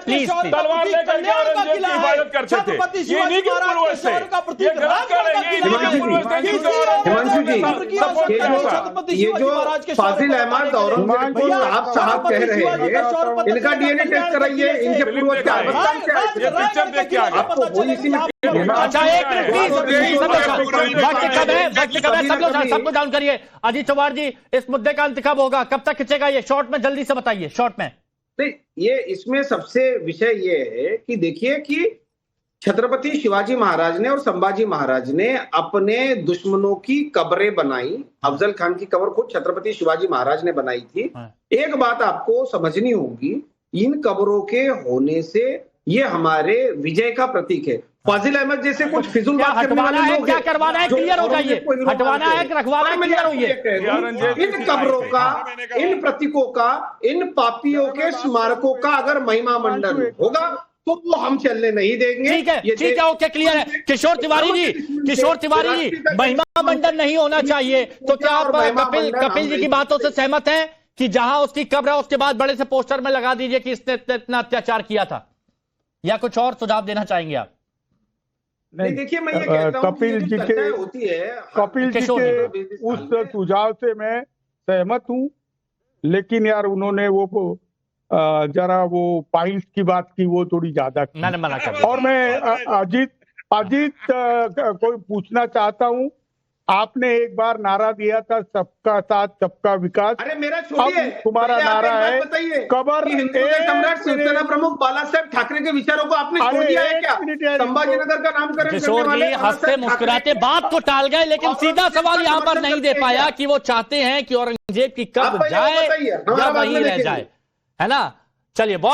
प्लीज तलवार लेकर के औरंगजेब की हिफाजत करते थे, ये इन्हीं के पूर्वज थे, ये गलत कर रहे हैं। हिमांशु जी, ये जो फाजिल अहमद औरंगजेब को साहब कह रहे हैं, इनका डीएनए टेस्ट कराइए, इनके पूर्वज क्या है आपको वही इसी में। अच्छा, एक मिनट प्लीज, वक्त कब है, सबको डाउन करिए। अजीत चव्हाण जी, इस मुद्दे का अंत कब होगा, कब तक खिंचेगा ये? शॉर्ट में जल्दी से बताइए, शॉर्ट में। नहीं, ये इसमें सबसे विषय ये है कि देखिए कि छत्रपति शिवाजी महाराज ने और संभाजी महाराज ने अपने दुश्मनों की कब्रें बनाई। अफजल खान की कब्र खुद छत्रपति शिवाजी महाराज ने बनाई थी। एक बात आपको समझनी होगी, इन कब्रों के होने से ये हमारे विजय का प्रतीक है। फाजिल अहमद जैसे कुछ फिजूल बात करने वाले लोग क्या करवाना है, क्लियर होगा ये, हटवाना है, रखवाना है, क्लियर होइए। इन कब्रों का, इन प्रतीकों का, इन पापियों के स्मारकों का अगर महिमा मंडन होगा तो वो हम चलने नहीं देंगे। ठीक है, ओके, क्लियर है। किशोर तिवारी जी, महिमा मंडन नहीं होना चाहिए, तो क्या आप कपिल जी की बातों से सहमत हैं कि जहां उसकी कब्र है उसके बाद बड़े से पोस्टर में लगा दीजिए कि इसने इतना अत्याचार किया था, या कुछ और सुझाव देना चाहेंगे आप? नहीं, देखिए मैं ये कहता हूं कपिल जी के उस सुझाव से मैं सहमत हूं, लेकिन यार उन्होंने वो जरा वो पॉइंट्स की बात की, वो थोड़ी ज्यादा की। मैंने मना कर। और मैं अजीत कोई पूछना चाहता हूं, आपने एक बार नारा दिया था सबका साथ सबका विकास। अरे मेरा छोड़िए, तुम्हारा नारा है कबर सम्राट शिवसेना प्रमुख बाला साहेब ठाकरे के विचारों को आपने छोड़ दिया है क्या? संभाजीनगर का नामकरण किशोर जी हंसते मुस्कुराते बात को टाल गए, लेकिन सीधा सवाल यहाँ पर नहीं दे पाया कि वो चाहते हैं कि औरंगजेब की कब्र जाए या वहीं रह जाए, है ना? चलिए, बहुत